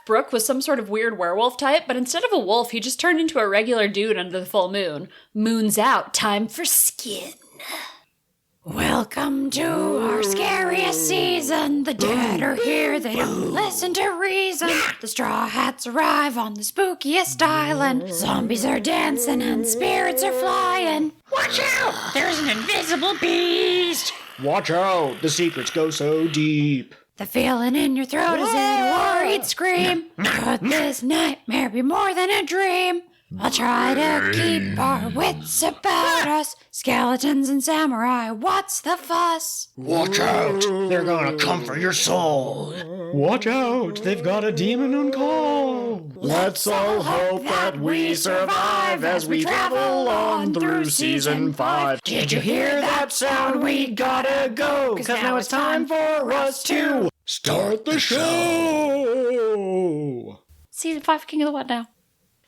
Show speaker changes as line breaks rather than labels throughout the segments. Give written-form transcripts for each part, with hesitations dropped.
Brooke was some sort of weird werewolf type, but instead of a wolf, he just turned into a regular dude under the full moon. Moon's out, time for skin.
Welcome to our scariest season. The dead are here, they don't listen to reason. The Straw Hats arrive on the spookiest island. Zombies are dancing and spirits are flying.
Watch out! There's an invisible beast!
Watch out! The secrets go so deep.
The feeling in your throat is it a worried scream? Could this nightmare be more than a dream? I'll try to keep our wits about us. Skeletons and samurai, what's the fuss?
Watch out! They're gonna come for your soul. Watch out! They've got a demon on call. Let's all hope that we survive as we travel on through season 5. Did you hear that sound? We gotta go, 'cause now it's time for us to start the show!
Season 5, King of the What now?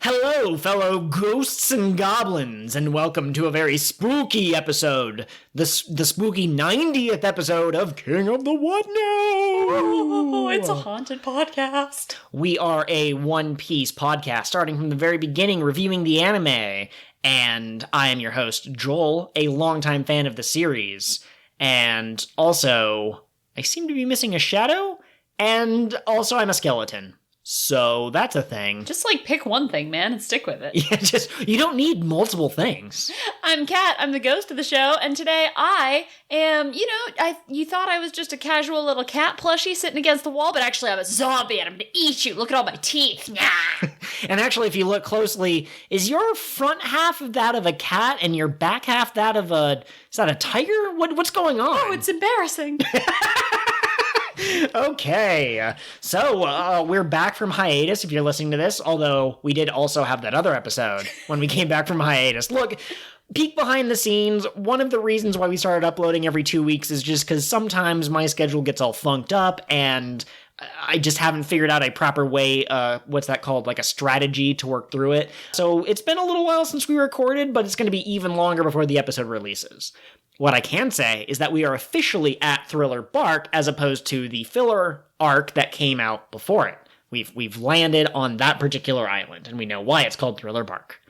Hello, fellow ghosts and goblins, and welcome to a very spooky episode. The spooky 90th episode of King of the What Now?
Oh, it's a haunted podcast.
We are a One Piece podcast, starting from the very beginning, reviewing the anime. And I am your host, Joel, a longtime fan of the series. And also, I seem to be missing a shadow, and also I'm a skeleton. So that's a thing.
Just pick one thing, man, and stick with it.
Yeah, you don't need multiple things.
I'm Kat, I'm the ghost of the show, and today I am, you thought I was just a casual little cat plushie sitting against the wall, but actually I'm a zombie and I'm gonna eat you. Look at all my teeth. Nah.
And actually, if you look closely, is your front half of that of a cat and your back half is that a tiger? What's going on?
Oh, it's embarrassing.
Okay, so we're back from hiatus if you're listening to this, although we did also have that other episode when we came back from hiatus. Look, peek behind the scenes, one of the reasons why we started uploading every 2 weeks is just because sometimes my schedule gets all funked up and I just haven't figured out a proper way, what's that called, like a strategy to work through it. So it's been a little while since we recorded, but it's going to be even longer before the episode releases. What I can say is that we are officially at Thriller Bark as opposed to the filler arc that came out before it. We've landed on that particular island, and we know why it's called Thriller Bark.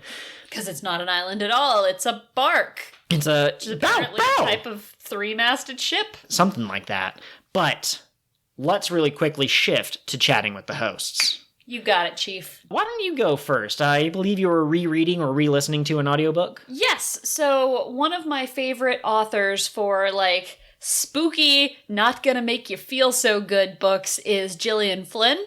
Because it's not an island at all, it's a bark.
It's
apparently a type of three-masted ship.
Something like that. But let's really quickly shift to chatting with the hosts.
You got it, Chief.
Why don't you go first? I believe you were rereading or re-listening to an audiobook?
Yes, so one of my favorite authors for, spooky, not gonna make you feel so good books is Gyllian Flynn.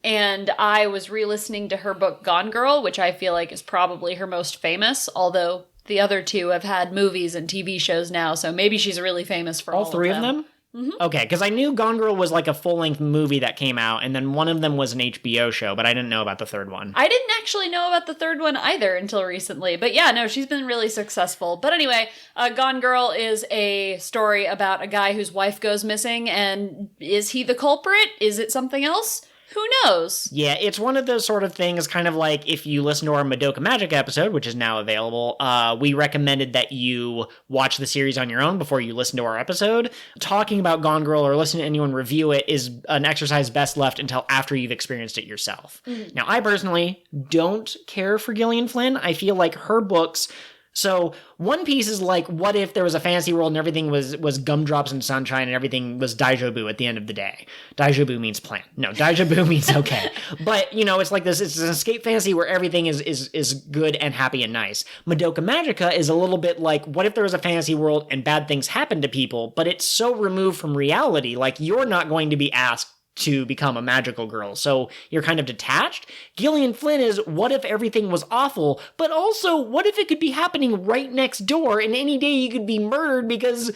And I was re-listening to her book Gone Girl, which I feel like is probably her most famous, although the other two have had movies and TV shows now, so maybe she's really famous for all
three of them?
Mm-hmm.
Okay, because I knew Gone Girl was a full-length movie that came out, and then one of them was an HBO show, but I didn't know about the third one.
I didn't actually know about the third one either until recently, but yeah, no, she's been really successful. But anyway, Gone Girl is a story about a guy whose wife goes missing, and is he the culprit? Is it something else? Who knows?
Yeah, it's one of those sort of things, kind of like if you listen to our Madoka Magic episode, which is now available, we recommended that you watch the series on your own before you listen to our episode. Talking about Gone Girl or listening to anyone review it is an exercise best left until after you've experienced it yourself. Mm-hmm. Now, I personally don't care for Gyllian Flynn. I feel like her books... So, One Piece is like, what if there was a fantasy world and everything was gumdrops and sunshine and everything was daijobu at the end of the day? Daijobu means plan. No, daijobu means okay. But, it's like this, it's an escape fantasy where everything is good and happy and nice. Madoka Magica is a little bit like, what if there was a fantasy world and bad things happen to people, but it's so removed from reality, like you're not going to be asked to become a magical girl, so you're kind of detached. Gyllian Flynn is, what if everything was awful, but also, what if it could be happening right next door, and any day you could be murdered because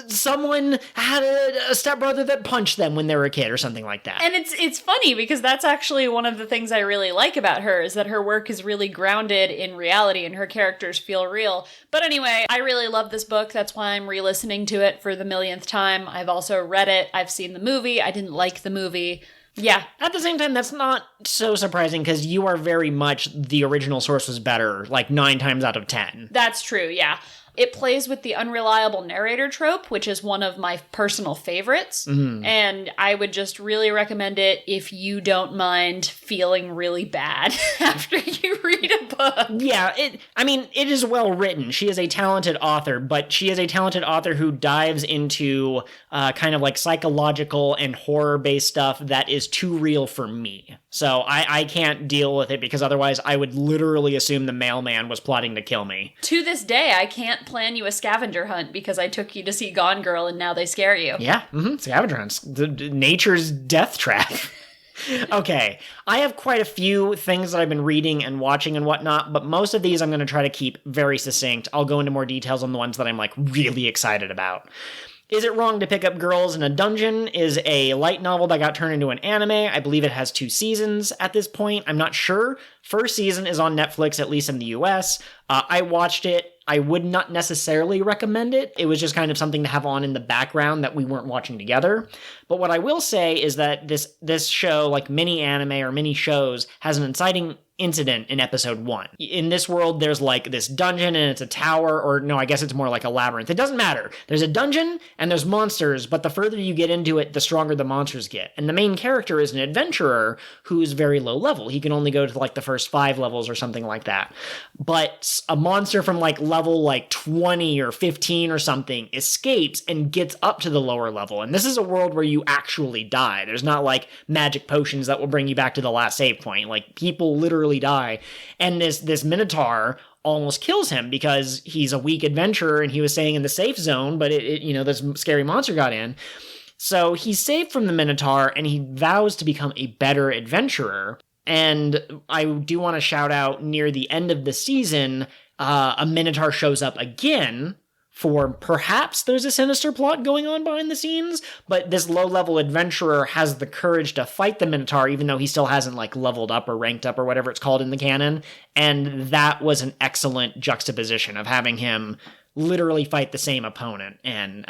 someone had a stepbrother that punched them when they were a kid, or something like that.
And it's funny, because that's actually one of the things I really like about her, is that her work is really grounded in reality, and her characters feel real. But anyway, I really love this book, that's why I'm re-listening to it for the millionth time. I've also read it, I've seen the movie, I didn't like the movie. Yeah.
At the same time, that's not so surprising because you are very much the original source was better, 9 times out of 10.
That's true, yeah. It plays with the unreliable narrator trope, which is one of my personal favorites. And I would just really recommend it if you don't mind feeling really bad after you read a book.
Yeah, it is well written. She is a talented author, but she is a talented author who dives into kind of like psychological and horror-based stuff that is too real for me. So I can't deal with it because otherwise I would literally assume the mailman was plotting to kill me.
To this day, I can't plan you a scavenger hunt because I took you to see Gone Girl and now they scare you.
Yeah, scavenger hunts. Nature's death trap. Okay, I have quite a few things that I've been reading and watching and whatnot, but most of these I'm going to try to keep very succinct. I'll go into more details on the ones that I'm like really excited about. Is It Wrong to Pick Up Girls in a Dungeon is a light novel that got turned into an anime. I believe it has 2 seasons at this point. I'm not sure. First season is on Netflix, at least in the US. I watched it. I would not necessarily recommend it. It was just kind of something to have on in the background that we weren't watching together. But what I will say is that this show, like many anime or many shows, has an inciting incident in episode 1. In this world, there's like this dungeon and it's a tower, or no, I guess it's more like a labyrinth. It doesn't matter. There's a dungeon and there's monsters, but the further you get into it, the stronger the monsters get. And the main character is an adventurer who's very low level. He can only go to like the first 5 levels or something like that. But a monster from like level like 20 or 15 or something escapes and gets up to the lower level. And this is a world where you actually die. There's not like magic potions that will bring you back to the last save point. Like people literally die. And this minotaur almost kills him because he's a weak adventurer and he was staying in the safe zone, but this scary monster got in. So he's saved from the minotaur and he vows to become a better adventurer. And I do want to shout out near the end of the season, a minotaur shows up again for perhaps there's a sinister plot going on behind the scenes, but this low-level adventurer has the courage to fight the minotaur even though he still hasn't like leveled up or ranked up or whatever it's called in the canon. And that was an excellent juxtaposition of having him literally fight the same opponent, and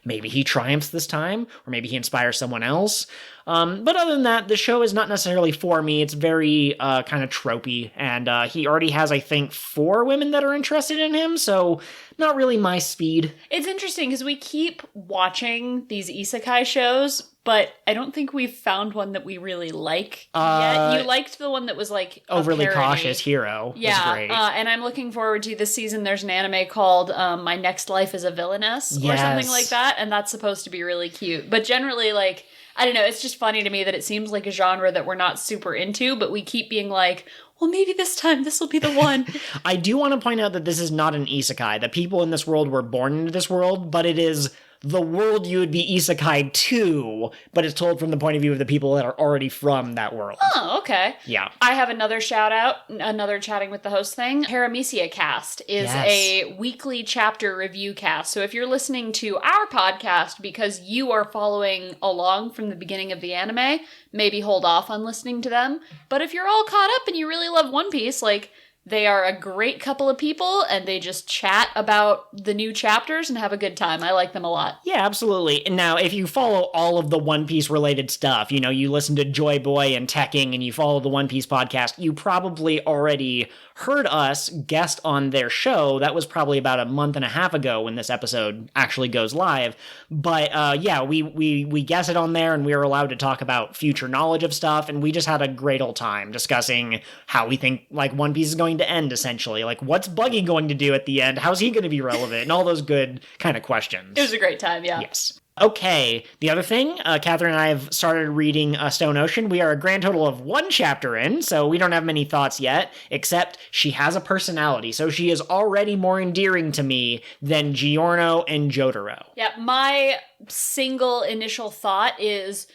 maybe he triumphs this time, or maybe he inspires someone else. But other than that, the show is not necessarily for me. It's very kind of tropey, and he already has, I think, 4 women that are interested in him, so not really my speed.
It's interesting because we keep watching these isekai shows, but I don't think we've found one that we really like yet. You liked the one that was like
Overly Cautious Hero.
Yeah,
was great.
And I'm looking forward to this season. There's an anime called My Next Life is a Villainess or something like that, and that's supposed to be really cute. But generally, like, I don't know, it's just funny to me that it seems like a genre that we're not super into, but we keep being like, well, maybe this time this will be the one.
I do want to point out that this is not an isekai. The people in this world were born into this world, but it is the world you would be isekai to, but it's told from the point of view of the people that are already from that world.
Oh, okay.
Yeah.
I have another shout out, another chatting with the host thing. Paramecia Cast is a weekly chapter review cast. So if you're listening to our podcast because you are following along from the beginning of the anime, maybe hold off on listening to them. But if you're all caught up and you really love One Piece, like, they are a great couple of people, and they just chat about the new chapters and have a good time. I like them a lot.
Yeah, absolutely. And now, if you follow all of the One Piece related stuff, you listen to Joy Boy and Tekking, and you follow the One Piece podcast, you probably already heard us guest on their show. That was probably about a month and a half ago when this episode actually goes live. But we guessed it on there, and we were allowed to talk about future knowledge of stuff, and we just had a great old time discussing how we think like One Piece is going to end, essentially. Like, what's Buggy going to do at the end? How's he going to be relevant? And all those good kind of questions.
It was a great time, yeah.
Yes. Okay, the other thing, Catherine and I have started reading Stone Ocean. We are a grand total of 1 chapter in, so we don't have many thoughts yet, except she has a personality, so she is already more endearing to me than Giorno and Jotaro.
Yeah, my single initial thought is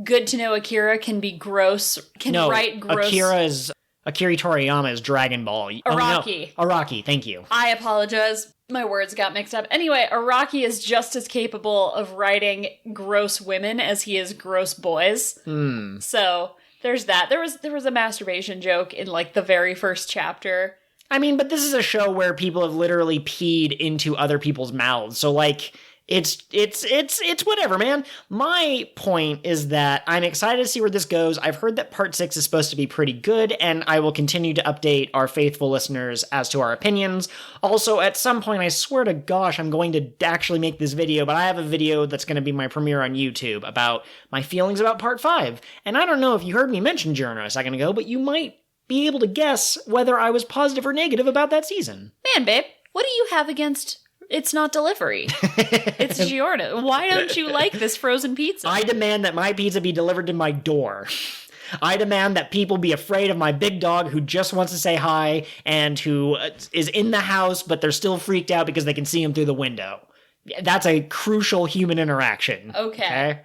good to know Akira can be gross, write gross.
Akira Toriyama is Dragon Ball.
Araki.
Oh, no. Araki, thank you.
I apologize. My words got mixed up. Anyway, Araki is just as capable of writing gross women as he is gross boys. So there's that. There was a masturbation joke in like the very first chapter.
I mean, but this is a show where people have literally peed into other people's mouths. So like, It's whatever, man. My point is that I'm excited to see where this goes. I've heard that part 6 is supposed to be pretty good, and I will continue to update our faithful listeners as to our opinions. Also, at some point, I swear to gosh, I'm going to actually make this video, but I have a video that's going to be my premiere on YouTube about my feelings about part 5. And I don't know if you heard me mention Giorno a second ago, but you might be able to guess whether I was positive or negative about that season.
Man, babe, what do you have against It's Not Delivery? It's Giorno. Why don't you like this frozen pizza?
I demand that my pizza be delivered to my door. I demand that people be afraid of my big dog who just wants to say hi and who is in the house, but they're still freaked out because they can see him through the window. That's a crucial human interaction.
Okay.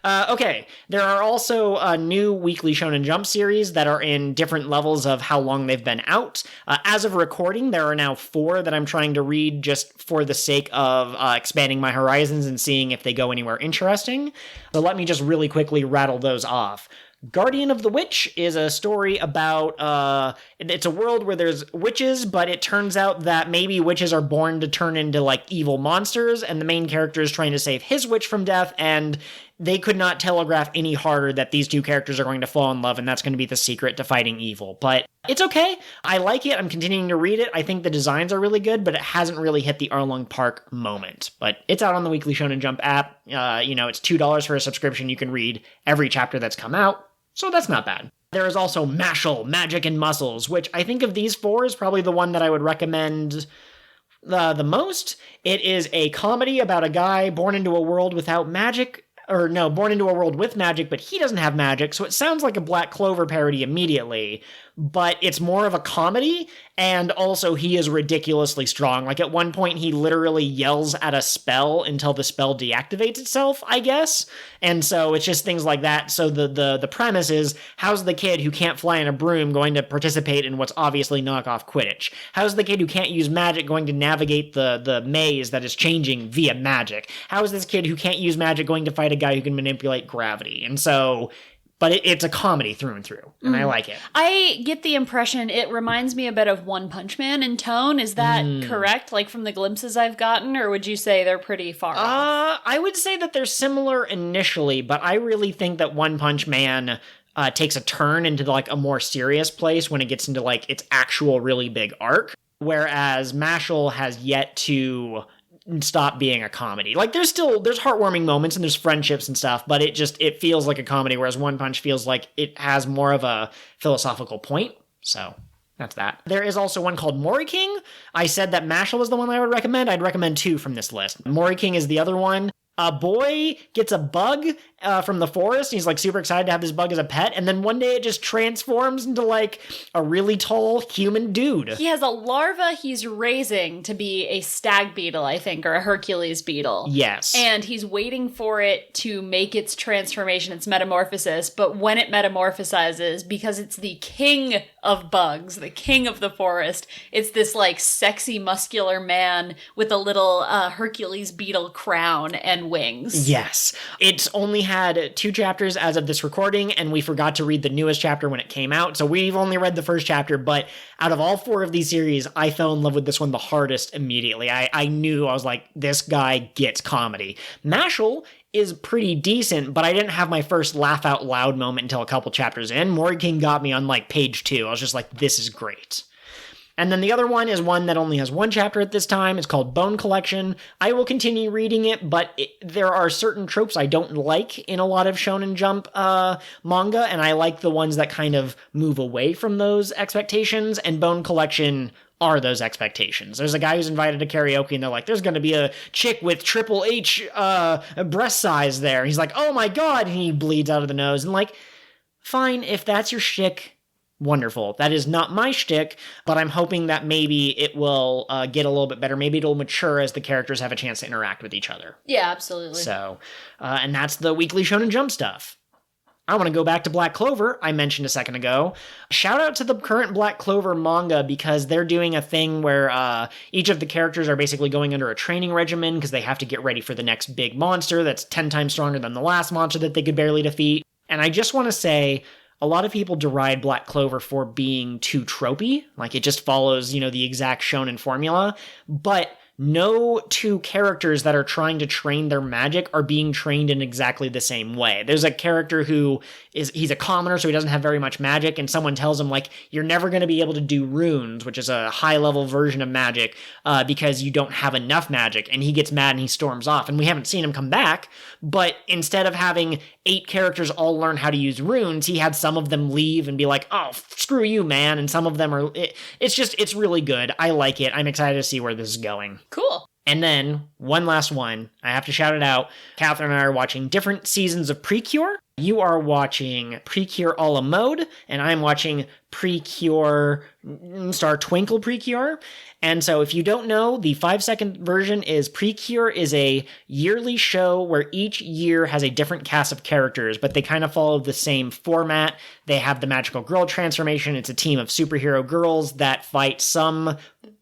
Okay, there are also new weekly Shonen Jump series that are in different levels of how long they've been out. As of recording, there are now 4 that I'm trying to read just for the sake of expanding my horizons and seeing if they go anywhere interesting. So let me just really quickly rattle those off. Guardian of the Witch is a story about, it's a world where there's witches, but it turns out that maybe witches are born to turn into, like, evil monsters, and the main character is trying to save his witch from death, and they could not telegraph any harder that these two characters are going to fall in love, and that's going to be the secret to fighting evil. But it's okay. I like it. I'm continuing to read it. I think the designs are really good, but it hasn't really hit the Arlong Park moment. But it's out on the Weekly Shonen Jump app. It's $2 for a subscription. You can read every chapter that's come out. So that's not bad. There is also Mashle, Magic and Muscles, which I think of these 4 is probably the one that I would recommend the most. It is a comedy about a guy born into a world without magic, born into a world with magic, but he doesn't have magic, so it sounds like a Black Clover parody immediately, but it's more of a comedy, and also he is ridiculously strong. Like, at one point, he literally yells at a spell until the spell deactivates itself, I guess, and so it's just things like that. So the premise is, how's the kid who can't fly in a broom going to participate in what's obviously knockoff Quidditch? How's the kid who can't use magic going to navigate the maze that is changing via magic? How is this kid who can't use magic going to fight a guy who can manipulate gravity? And so... But it's a comedy through and through, and I like it.
I get the impression it reminds me a bit of One Punch Man in tone. Is that correct? Like, from the glimpses I've gotten, or would you say they're pretty far off?
I would say that they're similar initially, but I really think that One Punch Man takes a turn into, like, a more serious place when it gets into, like, its actual really big arc, whereas Mashle has yet to stop being a comedy. Like, there's heartwarming moments and there's friendships and stuff, but it feels like a comedy, whereas One Punch feels like it has more of a philosophical point. So that's that. There is also one called Moriking. I said that Mashle was the one I would recommend. I'd recommend 2 from this list. Moriking is the other one. A boy gets a bug from the forest, and he's, like, super excited to have this bug as a pet, and then one day it just transforms into, like, a really tall human dude.
He has a larva he's raising to be a stag beetle, I think, or a Hercules beetle.
Yes.
And he's waiting for it to make its transformation, its metamorphosis, but when it metamorphosizes, because it's the king of bugs, the king of the forest, it's this, like, sexy, muscular man with a little Hercules beetle crown and wings.
Yes. It's only had 2 chapters as of this recording, and we forgot to read the newest chapter when it came out, so we've only read the first chapter, but out of all 4 of these series, I fell in love with this one the hardest immediately. I knew, I was like, this guy gets comedy. Mashle is pretty decent, but I didn't have my first laugh out loud moment until a couple chapters in. Moriking got me on, like, page 2. I was just like, this is great. And then the other one is one that only has 1 chapter at this time. It's called Bone Collection. I will continue reading it, but there are certain tropes I don't like in a lot of Shonen Jump manga, and I like the ones that kind of move away from those expectations, and Bone Collection are those expectations. There's a guy who's invited to karaoke, and they're like, there's going to be a chick with Triple H breast size there. And he's like, oh my god, and he bleeds out of the nose. And, like, fine, if that's your shtick, wonderful. That is not my shtick, but I'm hoping that maybe it will get a little bit better. Maybe it'll mature as the characters have a chance to interact with each other.
Yeah, absolutely.
So, and that's the weekly Shonen Jump stuff. I want to go back to Black Clover, I mentioned a second ago. Shout out to the current Black Clover manga, because they're doing a thing where each of the characters are basically going under a training regimen because they have to get ready for the next big monster that's 10 times stronger than the last monster that they could barely defeat. And I just want to say, a lot of people deride Black Clover for being too tropey. Like, it just follows, the exact shonen formula. But no two characters that are trying to train their magic are being trained in exactly the same way. There's a character who he's a commoner, so he doesn't have very much magic, and someone tells him, like, you're never going to be able to do runes, which is a high-level version of magic, because you don't have enough magic, and he gets mad and he storms off, and we haven't seen him come back, but instead of having 8 characters all learn how to use runes, he had some of them leave and be like, oh, screw you, man, and some of them are... It's really good. I like it. I'm excited to see where this is going.
Cool.
And then, one last one. I have to shout it out. Catherine and I are watching different seasons of Precure. You are watching Precure a la mode, and I'm watching Precure Star Twinkle Precure. And so if you don't know, the 5-second version is Precure is a yearly show where each year has a different cast of characters, but they kind of follow the same format. They have the magical girl transformation. It's a team of superhero girls that fight some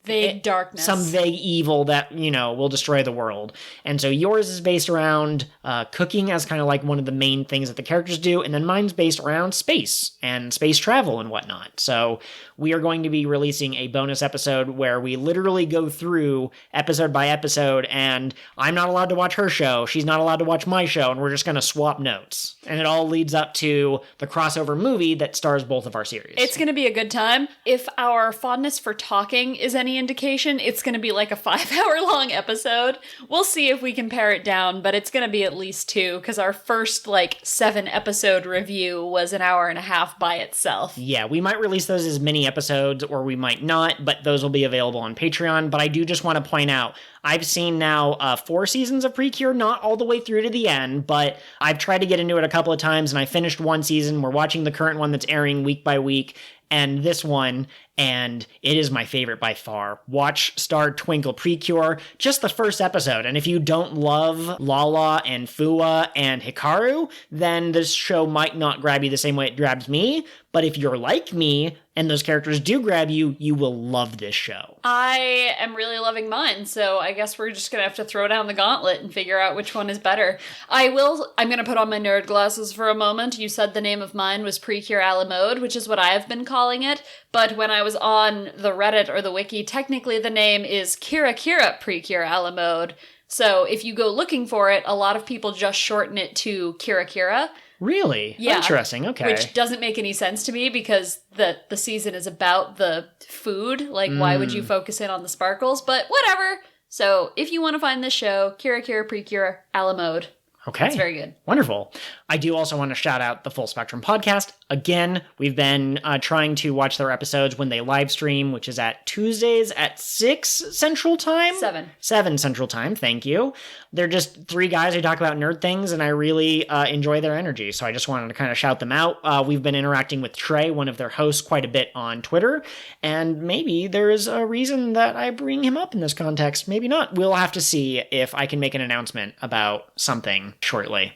vague darkness.
Some vague evil that, will destroy the world. And so yours is based around cooking as kind of like one of the main things that the characters do, and then mine's based around space and space travel and whatnot. So we are going to be releasing a bonus episode where we literally go through episode by episode, and I'm not allowed to watch her show, she's not allowed to watch my show, and we're just going to swap notes. And it all leads up to the crossover movie that stars both of our series.
It's going to be a good time. If our fondness for talking is any indication, it's going to be like a 5-hour-long episode. We'll see if we can pare it down, but it's going to be at least 2, because our first, 7-episode review was an hour and a half by itself.
Yeah, we might release those as mini episodes, or we might not, but those will be available on Patreon. But I do just want to point out, I've seen now 4 seasons of Precure, not all the way through to the end, but I've tried to get into it a couple of times, and I finished one season. We're watching the current one that's airing week by week, and this one, and it is my favorite by far. Watch Star Twinkle Precure, just the first episode, and if you don't love Lala and Fua and Hikaru, then this show might not grab you the same way it grabs me, but if you're like me, and those characters do grab you, you will love this show.
I am really loving mine, so I guess we're just gonna have to throw down the gauntlet and figure out which one is better. I'm gonna put on my nerd glasses for a moment. You said the name of mine was Precure a la mode, which is what I have been calling it, but when I was on the Reddit or the wiki, technically the name is Kira Precure a la mode. So if you go looking for it, a lot of people just shorten it to Kira.
Really?
Yeah.
Interesting, okay.
Which doesn't make any sense to me because the season is about the food. Why would you focus in on the sparkles? But whatever. So if you want to find this show, Kira Precure a la mode.
Okay.
That's very good.
Wonderful. I do also want to shout out the Full Spectrum podcast. Again, we've been trying to watch their episodes when they live stream, which is at Tuesdays at 6 Central Time? 7 Central Time, thank you. They're just 3 guys who talk about nerd things, and I really enjoy their energy, so I just wanted to kind of shout them out. We've been interacting with Trey, one of their hosts, quite a bit on Twitter, and maybe there's a reason that I bring him up in this context. Maybe not. We'll have to see if I can make an announcement about something shortly.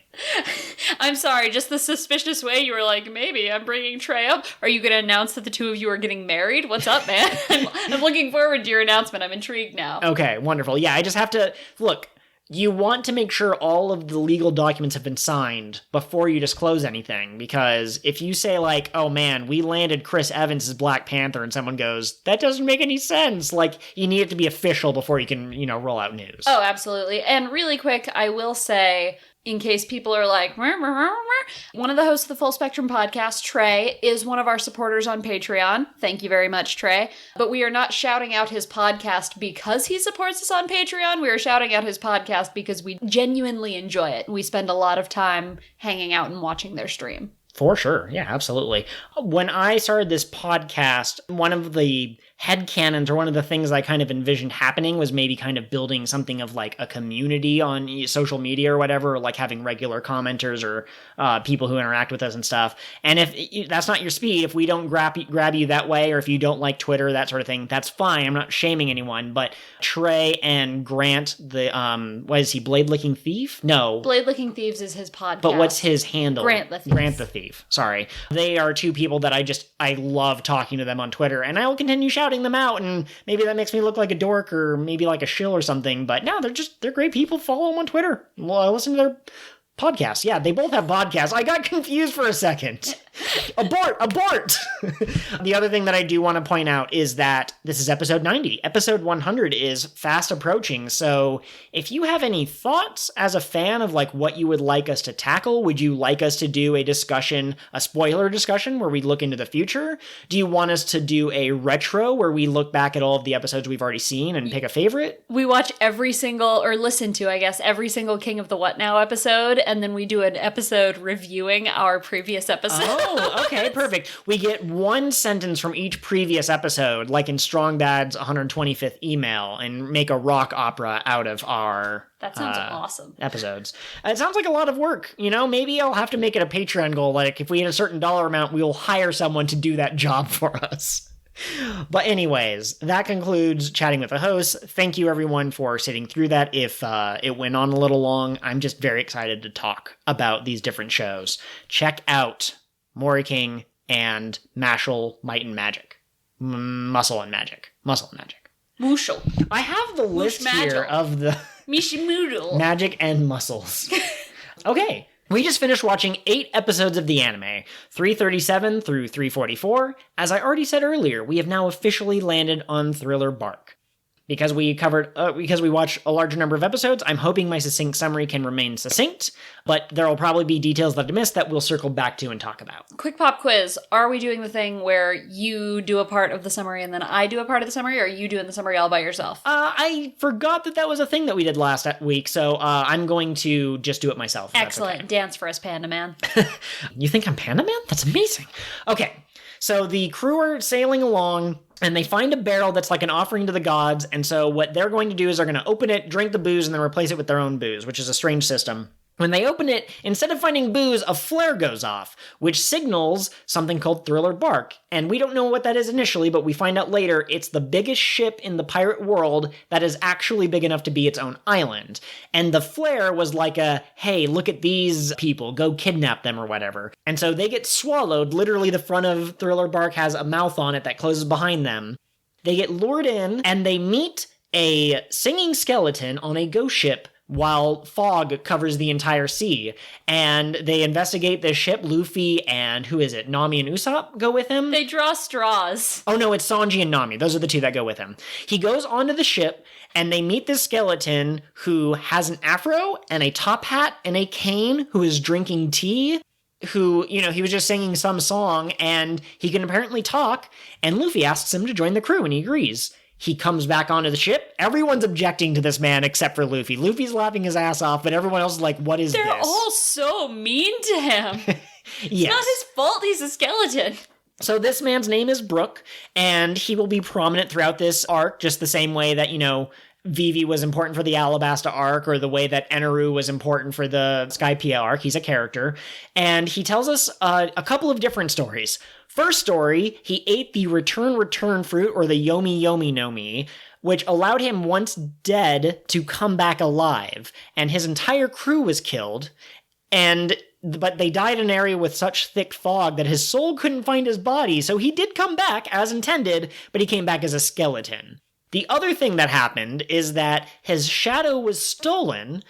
I'm sorry, just the suspicious way you were like, maybe I'm bringing Trey up. Are you going to announce that the 2 of you are getting married? What's up, man? I'm looking forward to your announcement. I'm intrigued now. Okay,
wonderful. Yeah, I just have to... Look, you want to make sure all of the legal documents have been signed before you disclose anything, because if you say oh man, we landed Chris Evans as Black Panther, and someone goes, that doesn't make any sense, you need it to be official before you can, roll out news.
Oh, absolutely. And really quick, I will say... in case people are like, one of the hosts of the Full Spectrum podcast, Trey, is one of our supporters on Patreon. Thank you very much, Trey. But we are not shouting out his podcast because he supports us on Patreon. We are shouting out his podcast because we genuinely enjoy it. We spend a lot of time hanging out and watching their stream.
For sure. Yeah, absolutely. When I started this podcast, one of the headcanons, or one of the things I kind of envisioned happening, was maybe kind of building something of a community on social media or whatever, or having regular commenters or people who interact with us and stuff. And if that's not your speed, if we don't grab you that way, or if you don't like Twitter, that sort of thing, that's fine. I'm not shaming anyone, but Trey and Grant, what is he, Blade Licking Thief? No.
Blade Licking Thieves is his podcast.
But what's his handle?
Grant the Thief.
Grant the Thief. Sorry. They are 2 people that I love talking to them on Twitter, and I will continue shouting them out, and maybe that makes me look like a dork or maybe like a shill or something, but no, they're great people. Follow them on Twitter. Listen to their podcasts. Yeah, they both have podcasts. I got confused for a second. Abort! The other thing that I do want to point out is that this is episode 90. Episode 100 is fast approaching, so if you have any thoughts as a fan of like what you would like us to tackle, would you like us to do a discussion, a spoiler discussion where we look into the future? Do you want us to do a retro where we look back at all of the episodes we've already seen and pick a favorite?
We watch every single, or listen to, I guess, every single King of the What Now episode, and then we do an episode reviewing our previous episode.
Oh, okay, perfect. We get one sentence from each previous episode, like in Strong Dad's 125th email, and make a rock opera out of our
That sounds awesome.
episodes. It sounds like a lot of work. You know, maybe I'll have to make it a Patreon goal. Like, if we hit a certain dollar amount, we'll hire someone to do that job for us. But anyways, that concludes Chatting with the Host. Thank you, everyone, for sitting through that. If it went on a little long, I'm just very excited to talk about these different shows. Check out Moriking and Mashle, Might and Magic. Muscle and Magic.
Mushel.
I have the list here of the
Mishimuddle.
magic and muscles. Okay. We just finished watching 8 episodes of the anime, 337 through 344. As I already said earlier, we have now officially landed on Thriller Bark. Because we watched a larger number of episodes, I'm hoping my succinct summary can remain succinct, but there will probably be details that I missed that we'll circle back to and talk about.
Quick pop quiz. Are we doing the thing where you do a part of the summary and then I do a part of the summary, or are you doing the summary all by yourself?
I forgot that was a thing that we did last week, so I'm going to just do it myself.
Excellent. Okay. Dance for us, Panda Man.
You think I'm Panda Man? That's amazing. Okay, so the crew are sailing along, and they find a barrel that's like an offering to the gods, and so what they're going to do is they're going to open it, drink the booze, and then replace it with their own booze, which is a strange system. When they open it, instead of finding booze, a flare goes off, which signals something called Thriller Bark. And we don't know what that is initially, but we find out later it's the biggest ship in the pirate world that is actually big enough to be its own island. And the flare was like a, hey, look at these people, go kidnap them or whatever. And so they get swallowed. Literally the front of Thriller Bark has a mouth on it that closes behind them. They get lured in, and they meet a singing skeleton on a ghost ship while fog covers the entire sea. And they investigate this ship. Luffy and, who is it, Nami and Usopp go with him?
They draw straws.
Oh no, it's Sanji and Nami. Those are the two that go with him. He goes onto the ship, and they meet this skeleton who has an afro and a top hat and a cane, who is drinking tea, who, you know, he was just singing some song, and he can apparently talk, and Luffy asks him to join the crew, and he agrees. He comes back onto the ship. Everyone's objecting to this man except for Luffy. Luffy's laughing his ass off, but everyone else is like, what is this?
They're all so mean to him.
Yes.
It's not his fault he's a skeleton.
So this man's name is Brook, and he will be prominent throughout this arc, just the same way that, you know, Vivi was important for the Alabasta arc, or the way that Eneru was important for the Skypiea arc. He's a character. And he tells us a couple of different stories. First story, he ate the return fruit, or the Yomi Yomi no Mi, which allowed him, once dead, to come back alive. And his entire crew was killed, but they died in an area with such thick fog that his soul couldn't find his body, so he did come back as intended, but he came back as a skeleton. The other thing that happened is that his shadow was stolen,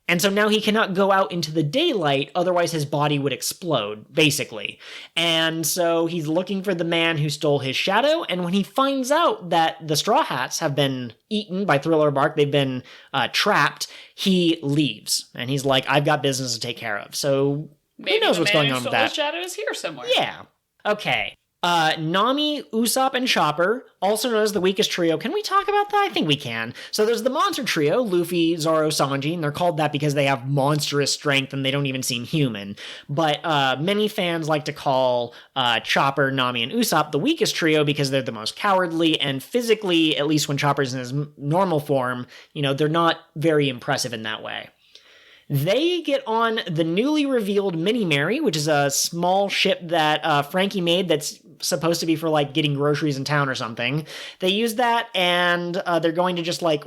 and so now he cannot go out into the daylight, otherwise his body would explode, basically. And so he's looking for the man who stole his shadow, and when he finds out that the Straw Hats have been eaten by Thriller Bark, they've been trapped, he leaves. And he's like, I've got business to take care of. So
maybe
who knows what's going on with that?
The shadow is here somewhere.
Yeah. Okay. Nami, Usopp, and Chopper, also known as the weakest trio. Can we talk about that? I think we can. So there's the monster trio, Luffy, Zoro, Sanji, and they're called that because they have monstrous strength and they don't even seem human. But many fans like to call Chopper, Nami, and Usopp the weakest trio because they're the most cowardly, and physically, at least when Chopper's in his normal form, you know, they're not very impressive in that way. They get on the newly revealed Mini Mary, which is a small ship that Frankie made that's supposed to be for, like, getting groceries in town or something. They use that, and they're going to just, like,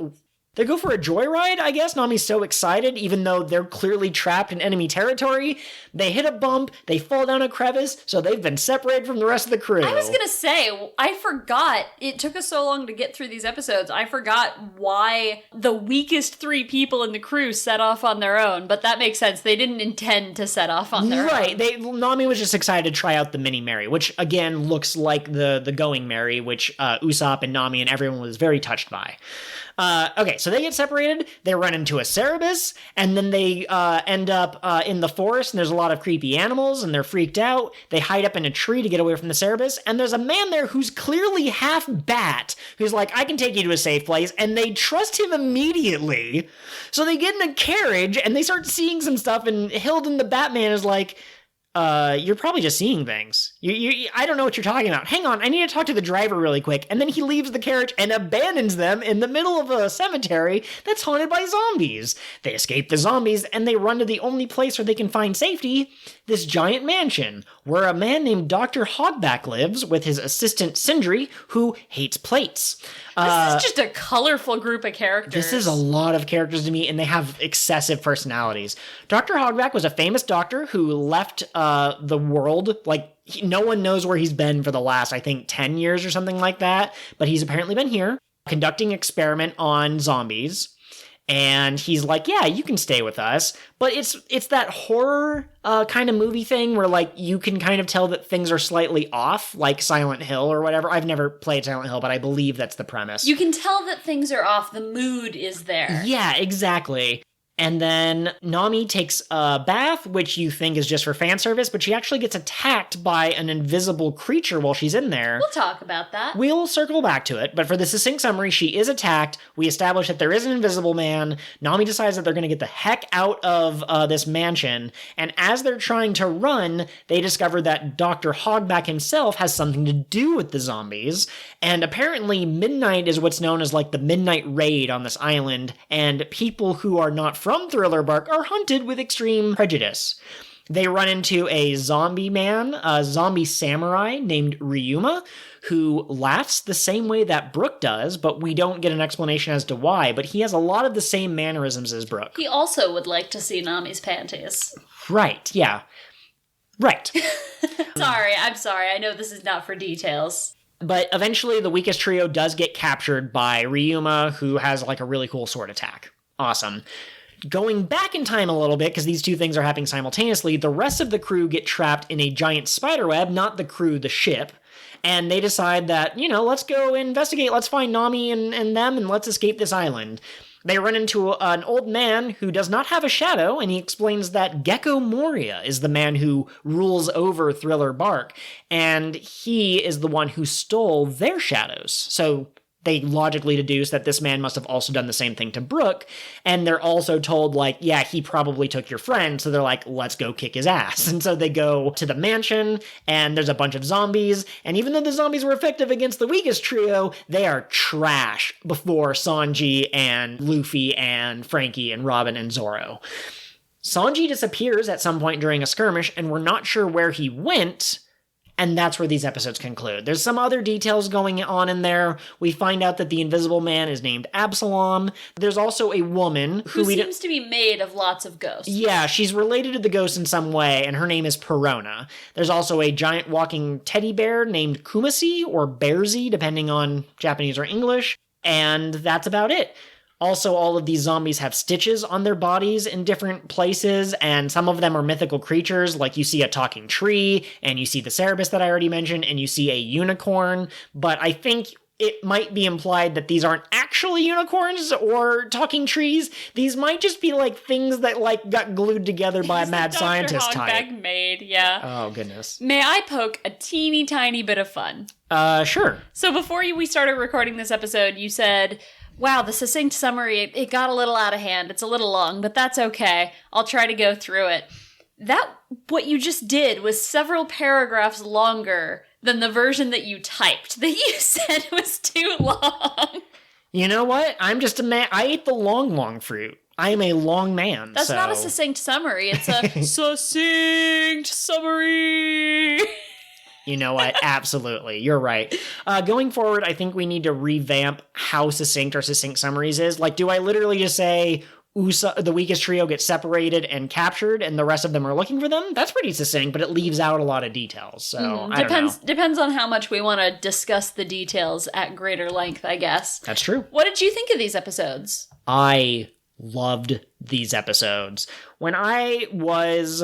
They go for a joyride, I guess. Nami's so excited, even though they're clearly trapped in enemy territory. They hit a bump, they fall down a crevice, so they've been separated from the rest of the crew.
I was gonna say, I forgot. It took us so long to get through these episodes. I forgot why the weakest 3 people in the crew set off on their own, but that makes sense. They didn't intend to set off on their own.
Right. Nami was just excited to try out the Mini Mary, which, again, looks like the Going Mary, which Usopp and Nami and everyone was very touched by. Okay, so they get separated, they run into a Cerebus, and then they end up in the forest, and there's a lot of creepy animals, and they're freaked out. They hide up in a tree to get away from the Cerebus, and there's a man there who's clearly half bat, who's like, I can take you to a safe place, and they trust him immediately. So they get in a carriage, and they start seeing some stuff, and Hilden the Batman is like, you're probably just seeing things. I don't know what you're talking about. Hang on, I need to talk to the driver really quick. And then he leaves the carriage and abandons them in the middle of a cemetery that's haunted by zombies. They escape the zombies and they run to the only place where they can find safety, this giant mansion, where a man named Dr. Hogback lives with his assistant Sindri, who hates plates.
This is just a colorful group of characters.
This is a lot of characters to meet, and they have excessive personalities. Dr. Hogback was a famous doctor who left the world. Like, no one knows where he's been for the last, I think, 10 years or something like that. But he's apparently been here, conducting experiment on zombies. And he's like, yeah, you can stay with us. But it's that horror kind of movie thing where, like, you can kind of tell that things are slightly off, like Silent Hill or whatever. I've never played Silent Hill, but I believe that's the premise.
You can tell that things are off. The mood is there.
Yeah, exactly. And then Nami takes a bath, which you think is just for fan service, but she actually gets attacked by an invisible creature while she's in there.
We'll talk about that.
We'll circle back to it, but for the succinct summary, she is attacked. We establish that there is an invisible man. Nami decides that they're going to get the heck out of this mansion, and as they're trying to run, they discover that Dr. Hogback himself has something to do with the zombies, and apparently midnight is what's known as like the midnight raid on this island, and people who are not from Thriller Bark are hunted with extreme prejudice. They run into a zombie man, a zombie samurai named Ryuma, who laughs the same way that Brooke does, but we don't get an explanation as to why, but he has a lot of the same mannerisms as Brooke.
He also would like to see Nami's panties.
Right, yeah. Right.
I'm sorry. I know this is not for details.
But eventually the weakest trio does get captured by Ryuma, who has like a really cool sword attack. Awesome. Going back in time a little bit, because these two things are happening simultaneously, the rest of the crew get trapped in a giant spiderweb, not the crew, the ship, and they decide that, let's go investigate, let's find Nami and them, and let's escape this island. They run into an old man who does not have a shadow, and he explains that Gecko Moria is the man who rules over Thriller Bark, and he is the one who stole their shadows. So they logically deduce that this man must have also done the same thing to Brooke, and they're also told, like, yeah, he probably took your friend, so they're like, let's go kick his ass. And so they go to the mansion, and there's a bunch of zombies, and even though the zombies were effective against the weakest trio, they are trash before Sanji and Luffy and Frankie and Robin and Zoro. Sanji disappears at some point during a skirmish, and we're not sure where he went, and that's where these episodes conclude. There's some other details going on in there. We find out that the Invisible Man is named Absalom. There's also a woman
who seems to be made of lots of ghosts.
Yeah, she's related to the ghosts in some way, and her name is Perona. There's also a giant walking teddy bear named Kumasi, or Bearsy, depending on Japanese or English, and that's about it. Also, all of these zombies have stitches on their bodies in different places, and some of them are mythical creatures, like you see a talking tree, and you see the Cerebus that I already mentioned, and you see a unicorn, but I think it might be implied that these aren't actually unicorns or talking trees. These might just be like things that like got glued together by a mad scientist type.
Made, yeah.
Oh, goodness.
May I poke a teeny tiny bit of fun?
Sure.
So before we started recording this episode, you said, wow, the succinct summary, it got a little out of hand. It's a little long, but that's okay. I'll try to go through it. What you just did was several paragraphs longer than the version that you typed, that you said was too long.
You know what? I'm just a man. I ate the long fruit. I am a long man.
That's not a succinct summary. It's a succinct summary.
You know what? Absolutely. You're right. Going forward, I think we need to revamp how succinct our succinct summaries is. Like, do I literally just say the weakest trio gets separated and captured and the rest of them are looking for them? That's pretty succinct, but it leaves out a lot of details. So I don't know.
Depends on how much we want to discuss the details at greater length, I guess.
That's true.
What did you think of these episodes?
I loved these episodes. When I was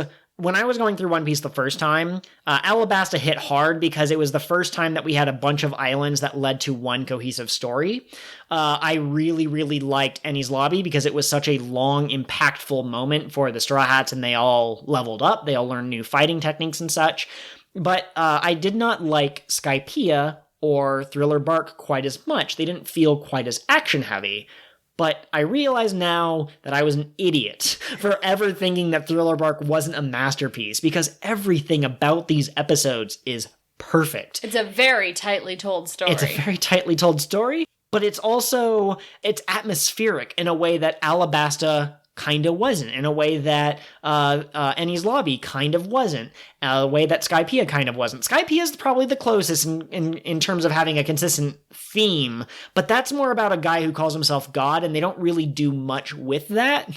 going through One Piece the first time, Alabasta hit hard because it was the first time that we had a bunch of islands that led to one cohesive story. I really, really liked Enies Lobby because it was such a long, impactful moment for the Straw Hats, and they all leveled up. They all learned new fighting techniques and such. But I did not like Skypiea or Thriller Bark quite as much. They didn't feel quite as action-heavy. But I realize now that I was an idiot for ever thinking that Thriller Bark wasn't a masterpiece, because everything about these episodes is perfect.
It's a very tightly told story.
It's a very tightly told story, but it's atmospheric in a way that Alabasta kind of wasn't, in a way that Enies Lobby kind of wasn't, a way that Skypiea kind of wasn't. Skypiea is probably the closest in terms of having a consistent theme, but that's more about a guy who calls himself God, and they don't really do much with that.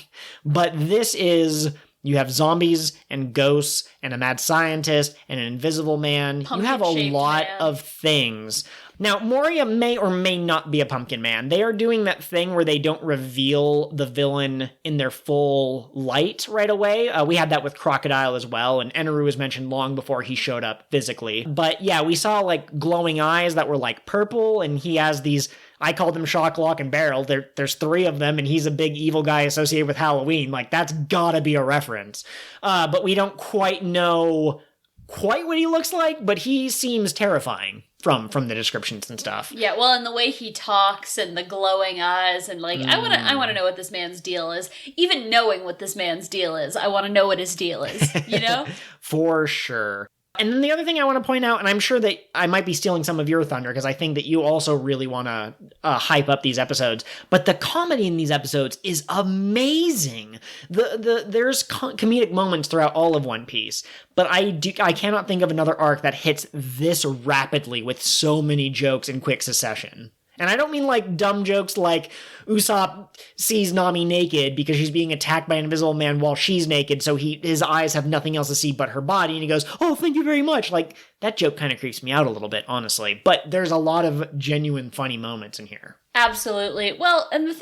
But this is... You have zombies and ghosts and a mad scientist and an invisible man. You have a lot of things. Now, Moria may or may not be a pumpkin man. They are doing that thing where they don't reveal the villain in their full light right away. We had that with Crocodile as well, and Eneru was mentioned long before he showed up physically. But yeah, we saw like glowing eyes that were like purple, and he has these... I called them Shock, Lock, and Barrel. There's three of them, and he's a big evil guy associated with Halloween. Like, that's gotta be a reference. But we don't quite know quite what he looks like, but he seems terrifying from the descriptions and stuff.
Yeah, well, and the way he talks and the glowing eyes and like, I want to know what this man's deal is. Even knowing what this man's deal is, I want to know what his deal is, you know?
For sure. And then the other thing I want to point out, and I'm sure that I might be stealing some of your thunder because I think that you also really want to hype up these episodes, but the comedy in these episodes is amazing. There's comedic moments throughout all of One Piece, but I cannot think of another arc that hits this rapidly with so many jokes in quick succession. And I don't mean like dumb jokes like Usopp sees Nami naked because she's being attacked by an invisible man while she's naked, so his eyes have nothing else to see but her body, and he goes, "Oh, thank you very much." Like, that joke kind of creeps me out a little bit, honestly. But there's a lot of genuine funny moments in here.
Absolutely. Well, and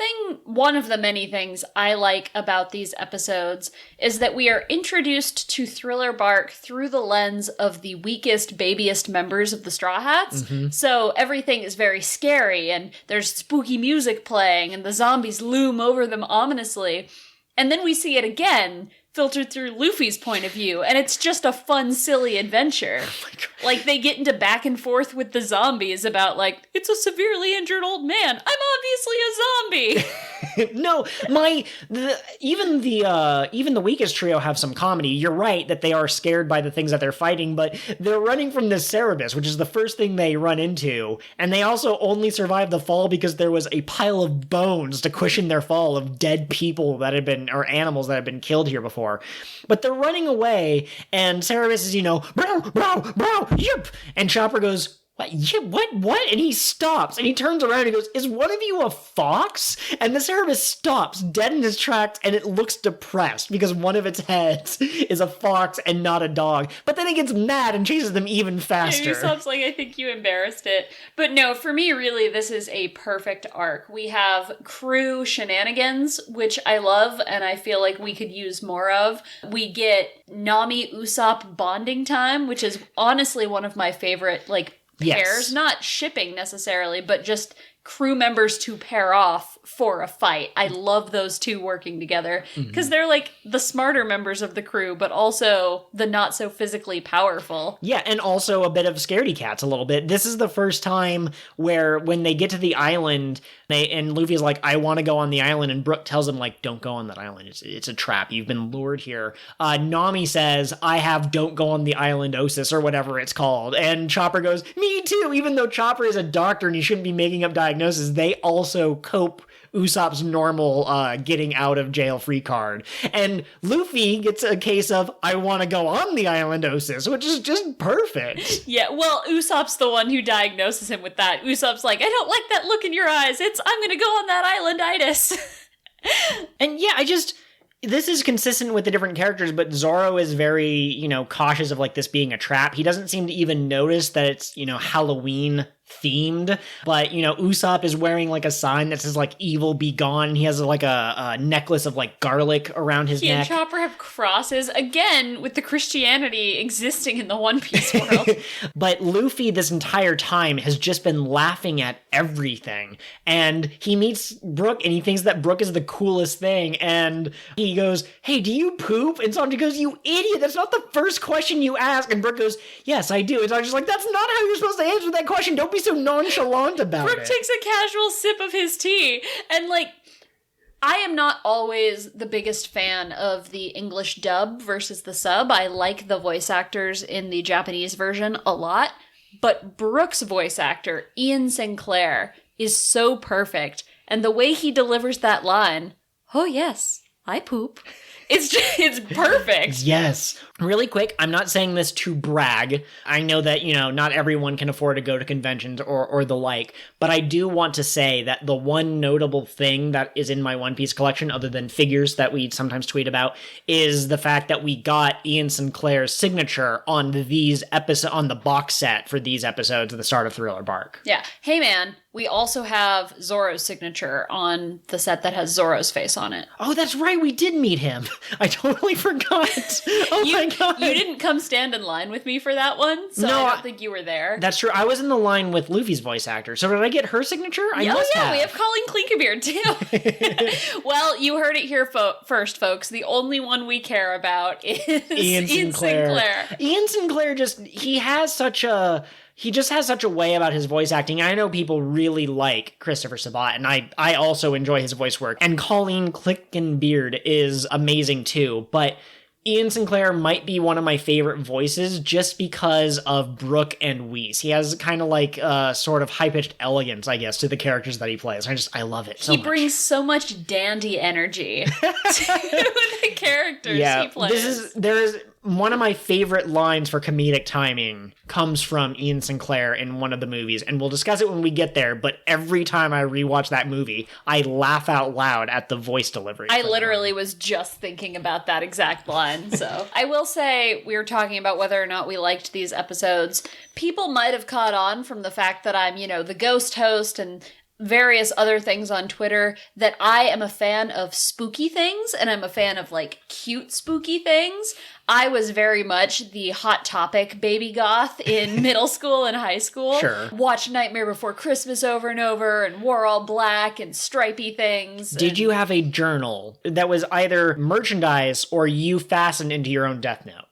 one of the many things I like about these episodes is that we are introduced to Thriller Bark through the lens of the weakest, babiest members of the Straw Hats. Mm-hmm. So everything is very scary, and there's spooky music playing, and the zombies loom over them ominously. And then we see it again, filtered through Luffy's point of view, and it's just a fun, silly adventure. Oh, like, they get into back and forth with the zombies about, like, it's a severely injured old man. I'm obviously a zombie.
No, even the weakest trio have some comedy. You're right that they are scared by the things that they're fighting, but they're running from this Cerebus, which is the first thing they run into, and they also only survived the fall because there was a pile of bones to cushion their fall of dead people that had been, or animals that had been killed here before. But they're running away, and Cerebus is, bro, yip! And Chopper goes, "What? Yeah, what? And he stops, and he turns around and he goes, "Is one of you a fox?" And the Cerebus stops, dead in his tracks, and it looks depressed because one of its heads is a fox and not a dog. But then it gets mad and chases them even faster.
Yeah, Usopp's like, "I think you embarrassed it." But no, for me, really, this is a perfect arc. We have crew shenanigans, which I love, and I feel like we could use more of. We get Nami-Usopp bonding time, which is honestly one of my favorite, like, pairs, yes. Not shipping necessarily, but just crew members to pair off for a fight. I love those two working together because they're like the smarter members of the crew, but also the not so physically powerful.
Yeah, and also a bit of scaredy cats a little bit. This is the first time where when they get to the island, and Luffy's like, "I want to go on the island," and Brook tells him, like, "Don't go on that island. It's a trap. You've been lured here." Nami says, "I have don't go on the island osis," or whatever it's called. And Chopper goes, "Me too." Even though Chopper is a doctor and he shouldn't be making up diagnoses, they also cope Usopp's normal getting out of jail free card. And Luffy gets a case of, I want to go on the island Osis, which is just perfect.
Yeah, well, Usopp's the one who diagnoses him with that. Usopp's like, I don't like that look in your eyes. I'm gonna go on that island-itis.
And yeah, this is consistent with the different characters, but Zoro is very, cautious of like this being a trap. He doesn't seem to even notice that it's, Halloween themed, but Usopp is wearing like a sign that says like evil be gone. He has like a necklace of like garlic around his
He
neck.
and Chopper have crosses, again with the Christianity existing in the One Piece world.
But Luffy this entire time has just been laughing at everything, and he meets Brook and he thinks that Brook is the coolest thing, and he goes, hey, do you poop? And Sanji goes, you idiot, that's not the first question you ask. And Brook goes, yes, I do. And Sanji's like, that's not how you're supposed to answer that question. Don't be so nonchalant about
Brook
it.
takes a casual sip of his tea, and like, I am not always the biggest fan of the English dub versus the sub. I like the voice actors in the Japanese version a lot, but Brook's voice actor, Ian Sinclair, is so perfect, and the way he delivers that line, oh yes, I poop, it's perfect.
Yes. Really quick, I'm not saying this to brag. I know that, not everyone can afford to go to conventions or the like, but I do want to say that the one notable thing that is in my One Piece collection, other than figures that we sometimes tweet about, is the fact that we got Ian Sinclair's signature on on the box set for these episodes at the start of Thriller Bark.
Yeah. Hey man, we also have Zoro's signature on the set that has Zoro's face on it.
Oh, that's right, we did meet him. I totally forgot. Oh my god.
You didn't come stand in line with me for that one, so
No,
I don't think you were there.
That's true. I was in the line with Luffy's voice actor. So did I get her signature? I must have.
We have Colleen Klinkenbeard too. Well, you heard it here first, folks. The only one we care about is Ian Sinclair.
Ian Sinclair he just has such a way about his voice acting. I know people really like Christopher Sabat, and I also enjoy his voice work. And Colleen Klinkenbeard is amazing too, but Ian Sinclair might be one of my favorite voices just because of Brook and Whis. He has kind of like sort of high-pitched elegance, I guess, to the characters that he plays. I love it so much.
He brings so much dandy energy to the characters he plays.
There is one of my favorite lines for comedic timing comes from Ian Sinclair in one of the movies, and we'll discuss it when we get there, but every time I rewatch that movie, I laugh out loud at the voice delivery.
I literally was just thinking about that exact line, so. I will say, we were talking about whether or not we liked these episodes. People might have caught on from the fact that I'm, the ghost host and various other things on Twitter, that I am a fan of spooky things, and I'm a fan of, like, cute spooky things. I was very much the Hot Topic baby goth in middle school and high school.
Sure.
Watched Nightmare Before Christmas over and over, and wore all black and stripy things.
Did you have a journal that was either merchandise or you fastened into your own Death Note?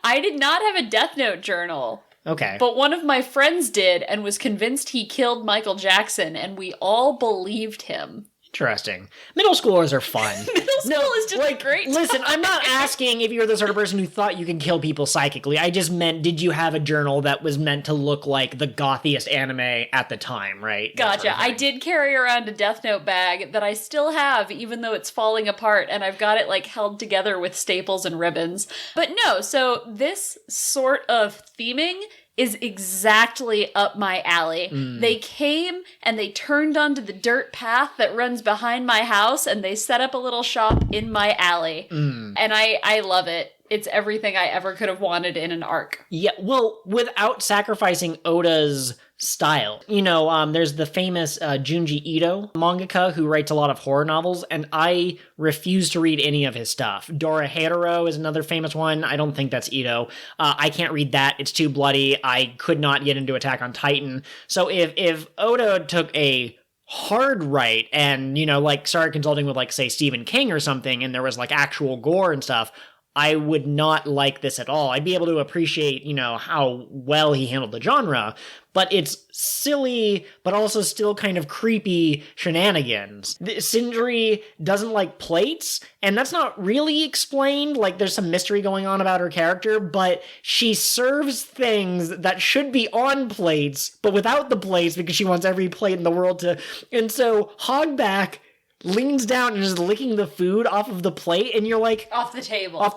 I did not have a Death Note journal.
Okay.
But one of my friends did and was convinced he killed Michael Jackson, and we all believed him.
Interesting. Middle schoolers are fun.
Middle school is just a great time.
Listen, I'm not asking if you're the sort of person who thought you could kill people psychically. I just meant, did you have a journal that was meant to look like the gothiest anime at the time, right?
Gotcha. Sort of I did carry around a Death Note bag that I still have, even though it's falling apart, and I've got it like held together with staples and ribbons. But no, so this sort of theming is exactly up my alley. They came and they turned onto the dirt path that runs behind my house, and they set up a little shop in my alley. And I love it. It's everything I ever could have wanted in an arc.
Yeah, well, without sacrificing Oda's style. There's the famous Junji Ito mangaka who writes a lot of horror novels, and I refuse to read any of his stuff. Dorohedoro is another famous one. I don't think that's Ito. I can't read that. It's too bloody. I could not get into Attack on Titan. So if Oda took a hard right and, started consulting with, like, say, Stephen King or something, and there was, like, actual gore and stuff, I would not like this at all. I'd be able to appreciate, how well he handled the genre, but it's silly, but also still kind of creepy shenanigans. Sindri doesn't like plates, and that's not really explained. Like, there's some mystery going on about her character, but she serves things that should be on plates, but without the plates because she wants every plate in the world to... And so Hogback leans down and is licking the food off of the plate, and you're like...
Off the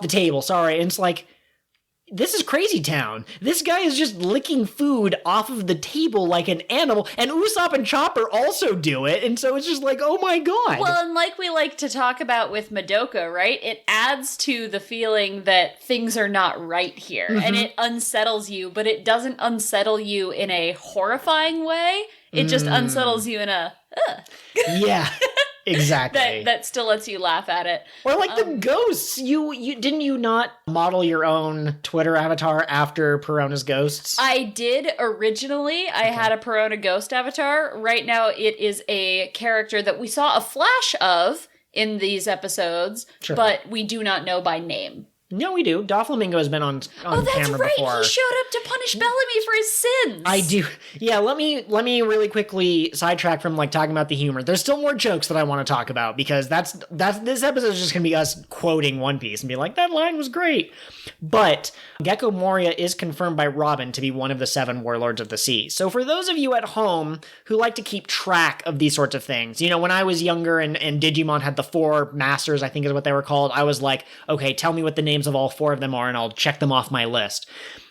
table,
sorry. And it's like, this is Crazy Town. This guy is just licking food off of the table like an animal, and Usopp and Chopper also do it, and so it's just like, oh my god.
Well, and like we like to talk about with Madoka, right? It adds to the feeling that things are not right here, and it unsettles you, but it doesn't unsettle you in a horrifying way. It just unsettles you in a,
Yeah. Exactly.
that still lets you laugh at it.
Or like the ghosts. You didn't you not model your own Twitter avatar after Perona's ghosts?
I did originally. I had a Perona ghost avatar. Right now it is a character that we saw a flash of in these episodes, but we do not know by name.
No, we do. Doflamingo has been on camera before.
Oh, that's right. He showed up to punish Bellamy for his sins.
I do. Yeah, let me really quickly sidetrack from like talking about the humor. There's still more jokes that I want to talk about because that's this episode is just going to be us quoting One Piece and be like, that line was great. But Gecko Moria is confirmed by Robin to be one of the 7 warlords of the sea. So for those of you at home who like to keep track of these sorts of things, when I was younger and Digimon had the 4 masters, I think is what they were called, I was like, okay, tell me what the names of all 4 of them are and I'll check them off my list.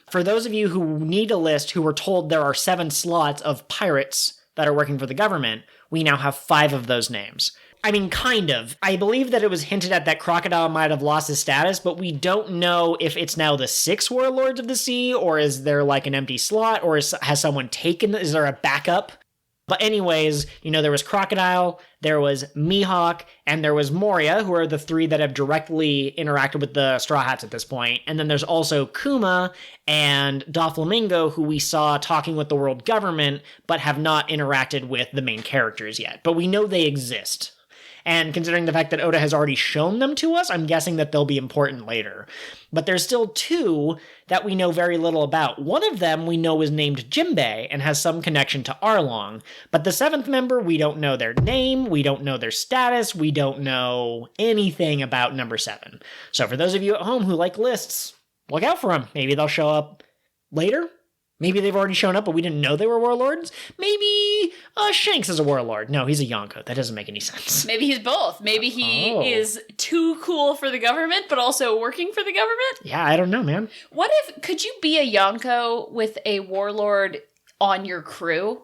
For those of you who need a list who were told there are 7 slots of pirates that are working for the government, we now have 5 of those names. I mean, kind of. I believe that it was hinted at that Crocodile might have lost his status, but we don't know if it's now the 6 warlords of the sea, or is there like an empty slot, or has someone taken, is there a backup? But anyways, there was Crocodile, there was Mihawk, and there was Moria, who are the 3 that have directly interacted with the Straw Hats at this point. And then there's also Kuma and Doflamingo, who we saw talking with the world government, but have not interacted with the main characters yet. But we know they exist. And considering the fact that Oda has already shown them to us, I'm guessing that they'll be important later. But there's still 2 that we know very little about. One of them we know is named Jimbei and has some connection to Arlong. But the 7th member, we don't know their name, we don't know their status, we don't know anything about number 7. So for those of you at home who like lists, look out for them. Maybe they'll show up later. Maybe they've already shown up, but we didn't know they were warlords. Maybe Shanks is a warlord. No, he's a Yonko. That doesn't make any sense.
Maybe he's both. Maybe he is too cool for the government, but also working for the government?
Yeah, I don't know, man.
Could you be a Yonko with a warlord on your crew?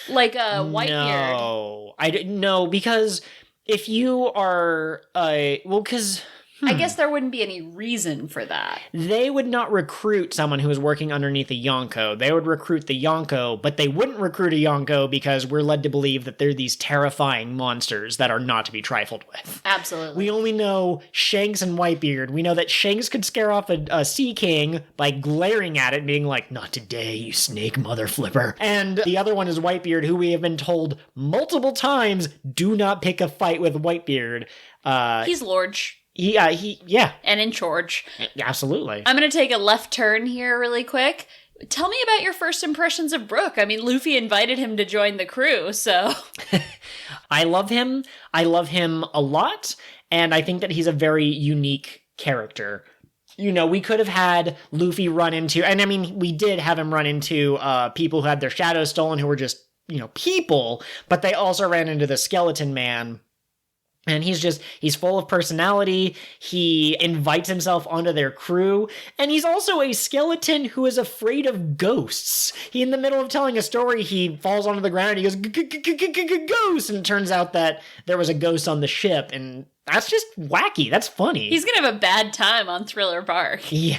Like a Whitebeard?
No, because if you are, because...
I guess there wouldn't be any reason for that.
They would not recruit someone who is working underneath a Yonko. They would recruit the Yonko, but they wouldn't recruit a Yonko because we're led to believe that they're these terrifying monsters that are not to be trifled with.
Absolutely.
We only know Shanks and Whitebeard. We know that Shanks could scare off a Sea King by glaring at it, being like, not today, you snake mother flipper. And the other one is Whitebeard, who we have been told multiple times, do not pick a fight with Whitebeard.
He's large.
Yeah.
And in charge.
Absolutely.
I'm going to take a left turn here really quick. Tell me about your first impressions of Brook. I mean, Luffy invited him to join the crew, so...
I love him. I love him a lot, and I think that he's a very unique character. We could have had Luffy run into... And I mean, we did have him run into people who had their shadows stolen who were just, people, but they also ran into the Skeleton Man. And he's full of personality, he invites himself onto their crew, and he's also a skeleton who is afraid of ghosts. In the middle of telling a story, he falls onto the ground and he goes, ghost! And it turns out that there was a ghost on the ship, and that's just wacky, that's funny.
He's gonna have a bad time on Thriller Bark.
Yeah.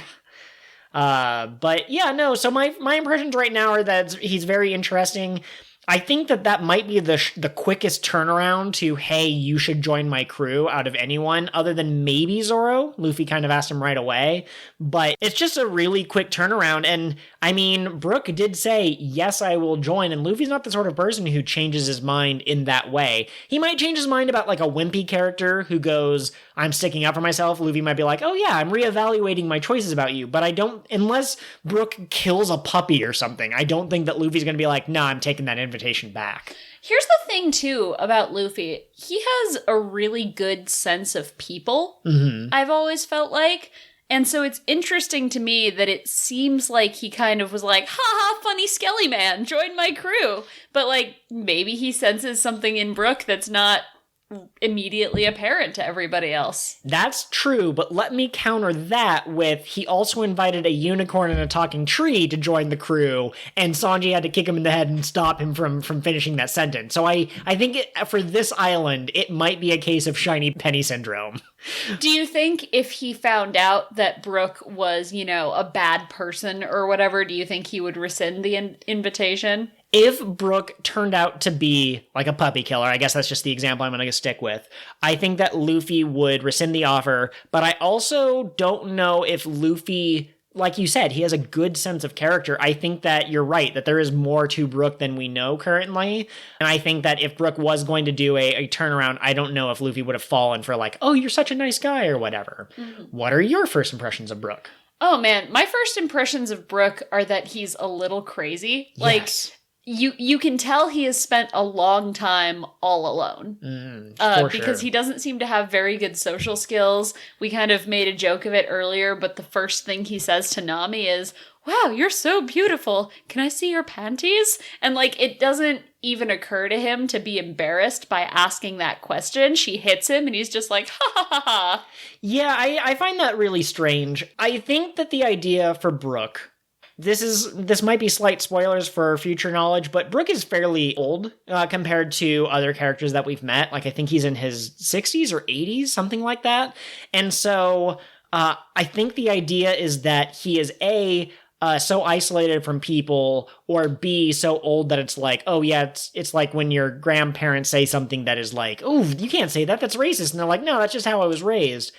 So my impressions right now are that he's very interesting. I think that might be the quickest turnaround to, hey, you should join my crew out of anyone, other than maybe Zoro. Luffy kind of asked him right away. But it's just a really quick turnaround, and I mean, Brook did say, yes, I will join, and Luffy's not the sort of person who changes his mind in that way. He might change his mind about like a wimpy character who goes, I'm sticking up for myself. Luffy might be like, oh yeah, I'm reevaluating my choices about you. But I don't, unless Brook kills a puppy or something, I don't think that Luffy's going to be like, nah, I'm taking that invitation back.
Here's the thing, too, about Luffy. He has a really good sense of people, I've always felt like. And so it's interesting to me that it seems like he kind of was like, ha, funny Skelly man, join my crew. But, like, maybe he senses something in Brook that's not immediately apparent to everybody else.
That's true, but let me counter that with he also invited a unicorn and a talking tree to join the crew, and Sanji had to kick him in the head and stop him from finishing that sentence. So I think for this island, it might be a case of shiny penny syndrome.
Do you think if he found out that Brook was, a bad person or whatever, do you think he would rescind the invitation?
If Brook turned out to be like a puppy killer, I guess that's just the example I'm going to stick with, I think that Luffy would rescind the offer, but I also don't know if Luffy, like you said, he has a good sense of character. I think that you're right, that there is more to Brook than we know currently, and I think that if Brook was going to do a turnaround, I don't know if Luffy would have fallen for like, oh, you're such a nice guy or whatever. Mm-hmm. What are your first impressions of Brook?
Oh man, my first impressions of Brook are that he's a little crazy.
Yes.
You can tell he has spent a long time all alone. Because he doesn't seem to have very good social skills. We kind of made a joke of it earlier, but the first thing he says to Nami is, wow, you're so beautiful. Can I see your panties? And it doesn't even occur to him to be embarrassed by asking that question. She hits him and he's just like, ha ha ha ha.
Yeah, I find that really strange. I think that the idea for Brook, this might be slight spoilers for future knowledge, but Brook is fairly old compared to other characters that we've met. I think he's in his 60s or 80s, something like that. And so I think the idea is that he is so isolated from people, or B, so old that it's like, oh yeah, it's like when your grandparents say something that is like, oh, you can't say that, that's racist. And they're like, no, that's just how I was raised.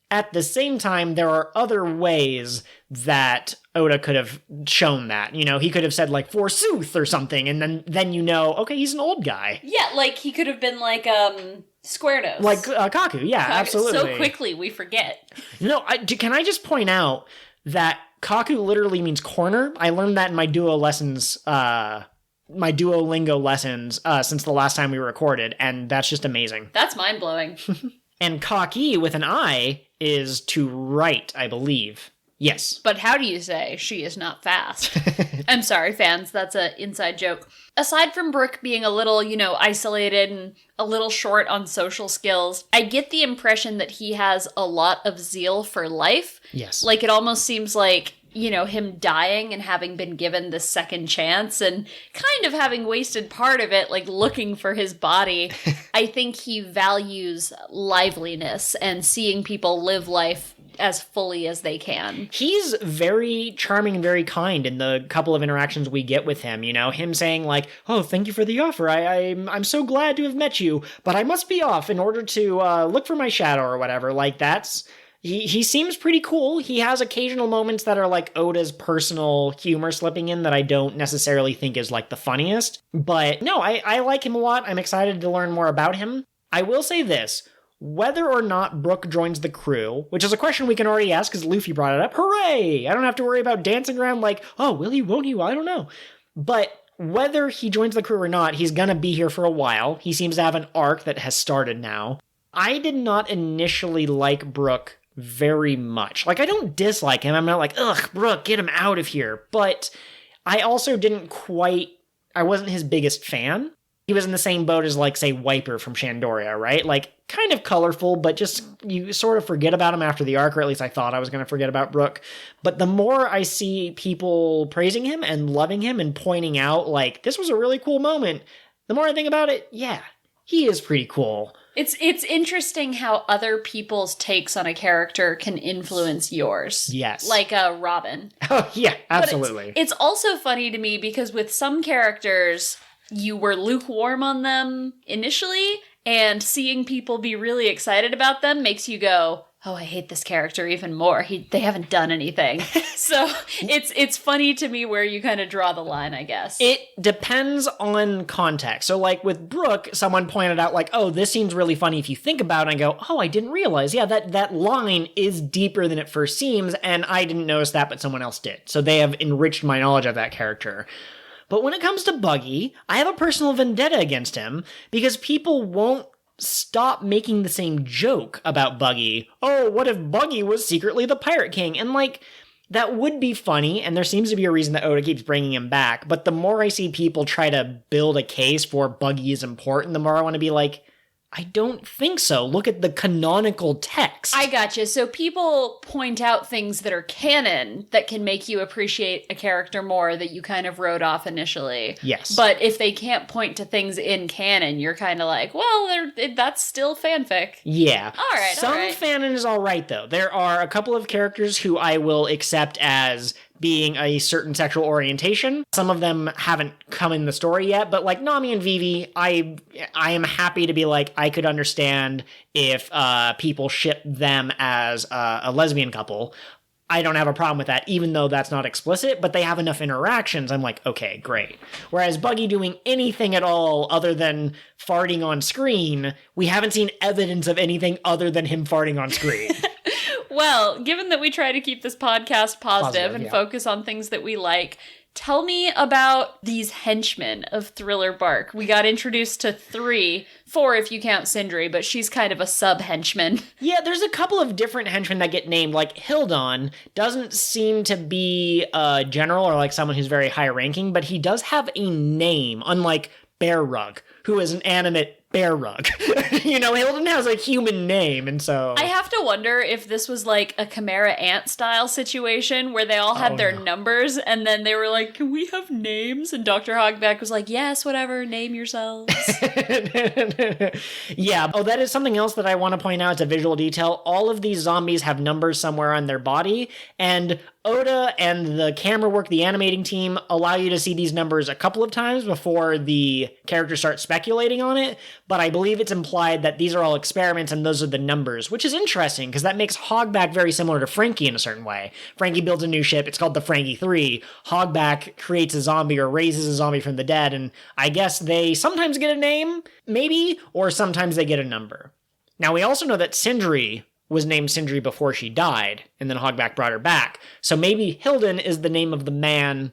At the same time, there are other ways that Oda could have shown that. He could have said forsooth or something, and then okay, he's an old guy.
Yeah, he could have been Square Nose.
Kaku, yeah, absolutely.
So quickly, we forget.
Can I just point out that Kaku literally means corner? I learned that in my Duo lessons, my Duolingo lessons, since the last time we recorded, and that's just amazing.
That's mind-blowing.
And Kaki with an I is to right, I believe. Yes.
But how do you say she is not fast? I'm sorry, fans. That's an inside joke. Aside from Brook being a little, isolated and a little short on social skills, I get the impression that he has a lot of zeal for life.
Yes.
It almost seems like, him dying and having been given this second chance and kind of having wasted part of it, looking for his body. I think he values liveliness and seeing people live life as fully as they can.
He's very charming and very kind in the couple of interactions we get with him. Him saying oh, thank you for the offer. I'm so glad to have met you, but I must be off in order to look for my shadow or whatever. He seems pretty cool. He has occasional moments that are Oda's personal humor slipping in that I don't necessarily think is the funniest. But no, I like him a lot. I'm excited to learn more about him. I will say this. Whether or not Brook joins the crew, which is a question we can already ask because Luffy brought it up. Hooray! I don't have to worry about dancing around oh, will he, won't he? I don't know. But whether he joins the crew or not, he's gonna be here for a while. He seems to have an arc that has started now. I did not initially like Brook very much. I don't dislike him. I'm not ugh, Brook, get him out of here. But I also I wasn't his biggest fan. He was in the same boat as, say, Wiper from Shandoria, right? Kind of colorful, but just, you sort of forget about him after the arc, or at least I thought I was going to forget about Brook. But the more I see people praising him and loving him and pointing out, this was a really cool moment, the more I think about it, yeah, he is pretty cool.
It's interesting how other people's takes on a character can influence yours.
Yes.
Robin.
Oh, yeah, absolutely.
It's also funny to me because with some characters, you were lukewarm on them initially, and seeing people be really excited about them makes you go, oh, I hate this character even more. They haven't done anything. So it's funny to me where you kind of draw the line, I guess.
It depends on context. So like with Brooke, someone pointed out like, oh, this seems really funny if you think about it. And I go, oh, I didn't realize. Yeah, that line is deeper than it first seems. And I didn't notice that, but someone else did. So they have enriched my knowledge of that character. But when it comes to Buggy, I have a personal vendetta against him because people won't stop making the same joke about Buggy. Oh, what if Buggy was secretly the Pirate King? And like, that would be funny, and there seems to be a reason that Oda keeps bringing him back, but the more I see people try to build a case for Buggy is important, the more I want to be like, I don't think so. Look at the canonical text.
I gotcha. So people point out things that are canon that can make you appreciate a character more that you kind of wrote off initially.
Yes.
But if they can't point to things in canon, you're kind of like, well, that's still fanfic.
Yeah.
All right.
Some fanon is all right, though. There are a couple of characters who I will accept as being a certain sexual orientation. Some of them haven't come in the story yet, but like Nami and Vivi, I am happy to be like, I could understand if people ship them as a lesbian couple. I don't have a problem with that, even though that's not explicit, but they have enough interactions. I'm like, okay, great. Whereas Buggy doing anything at all other than farting on screen, we haven't seen evidence of anything other than him farting on screen.
Well, given that we try to keep this podcast positive and focus on things that we like, tell me about these henchmen of Thriller Bark. We got introduced to 3, 4 if you count Sindri, but she's kind of a sub-henchman.
Yeah, there's a couple of different henchmen that get named. Like, Hildon doesn't seem to be a general or like someone who's very high ranking, but he does have a name, unlike Bear Rug, who is an animate bear rug. You know, Hildon has a human name, and so...
I have to wonder if this was like a Chimera Ant style situation where they all had their numbers, and then they were like, can we have names? And Dr. Hogback was like, yes, whatever, name yourselves.
Yeah. Oh, that is something else that I want to point out. It's a visual detail. All of these zombies have numbers somewhere on their body, and Oda and the camera work, the animating team, allow you to see these numbers a couple of times before the characters start speculating on it, but I believe it's implied that these are all experiments and those are the numbers, which is interesting because that makes Hogback very similar to Frankie in a certain way. Frankie builds a new ship, it's called the Frankie 3. Hogback creates a zombie or raises a zombie from the dead, and I guess they sometimes get a name, maybe, or sometimes they get a number. Now, we also know that Sindri was named Sindri before she died, and then Hogback brought her back. So maybe Hildon is the name of the man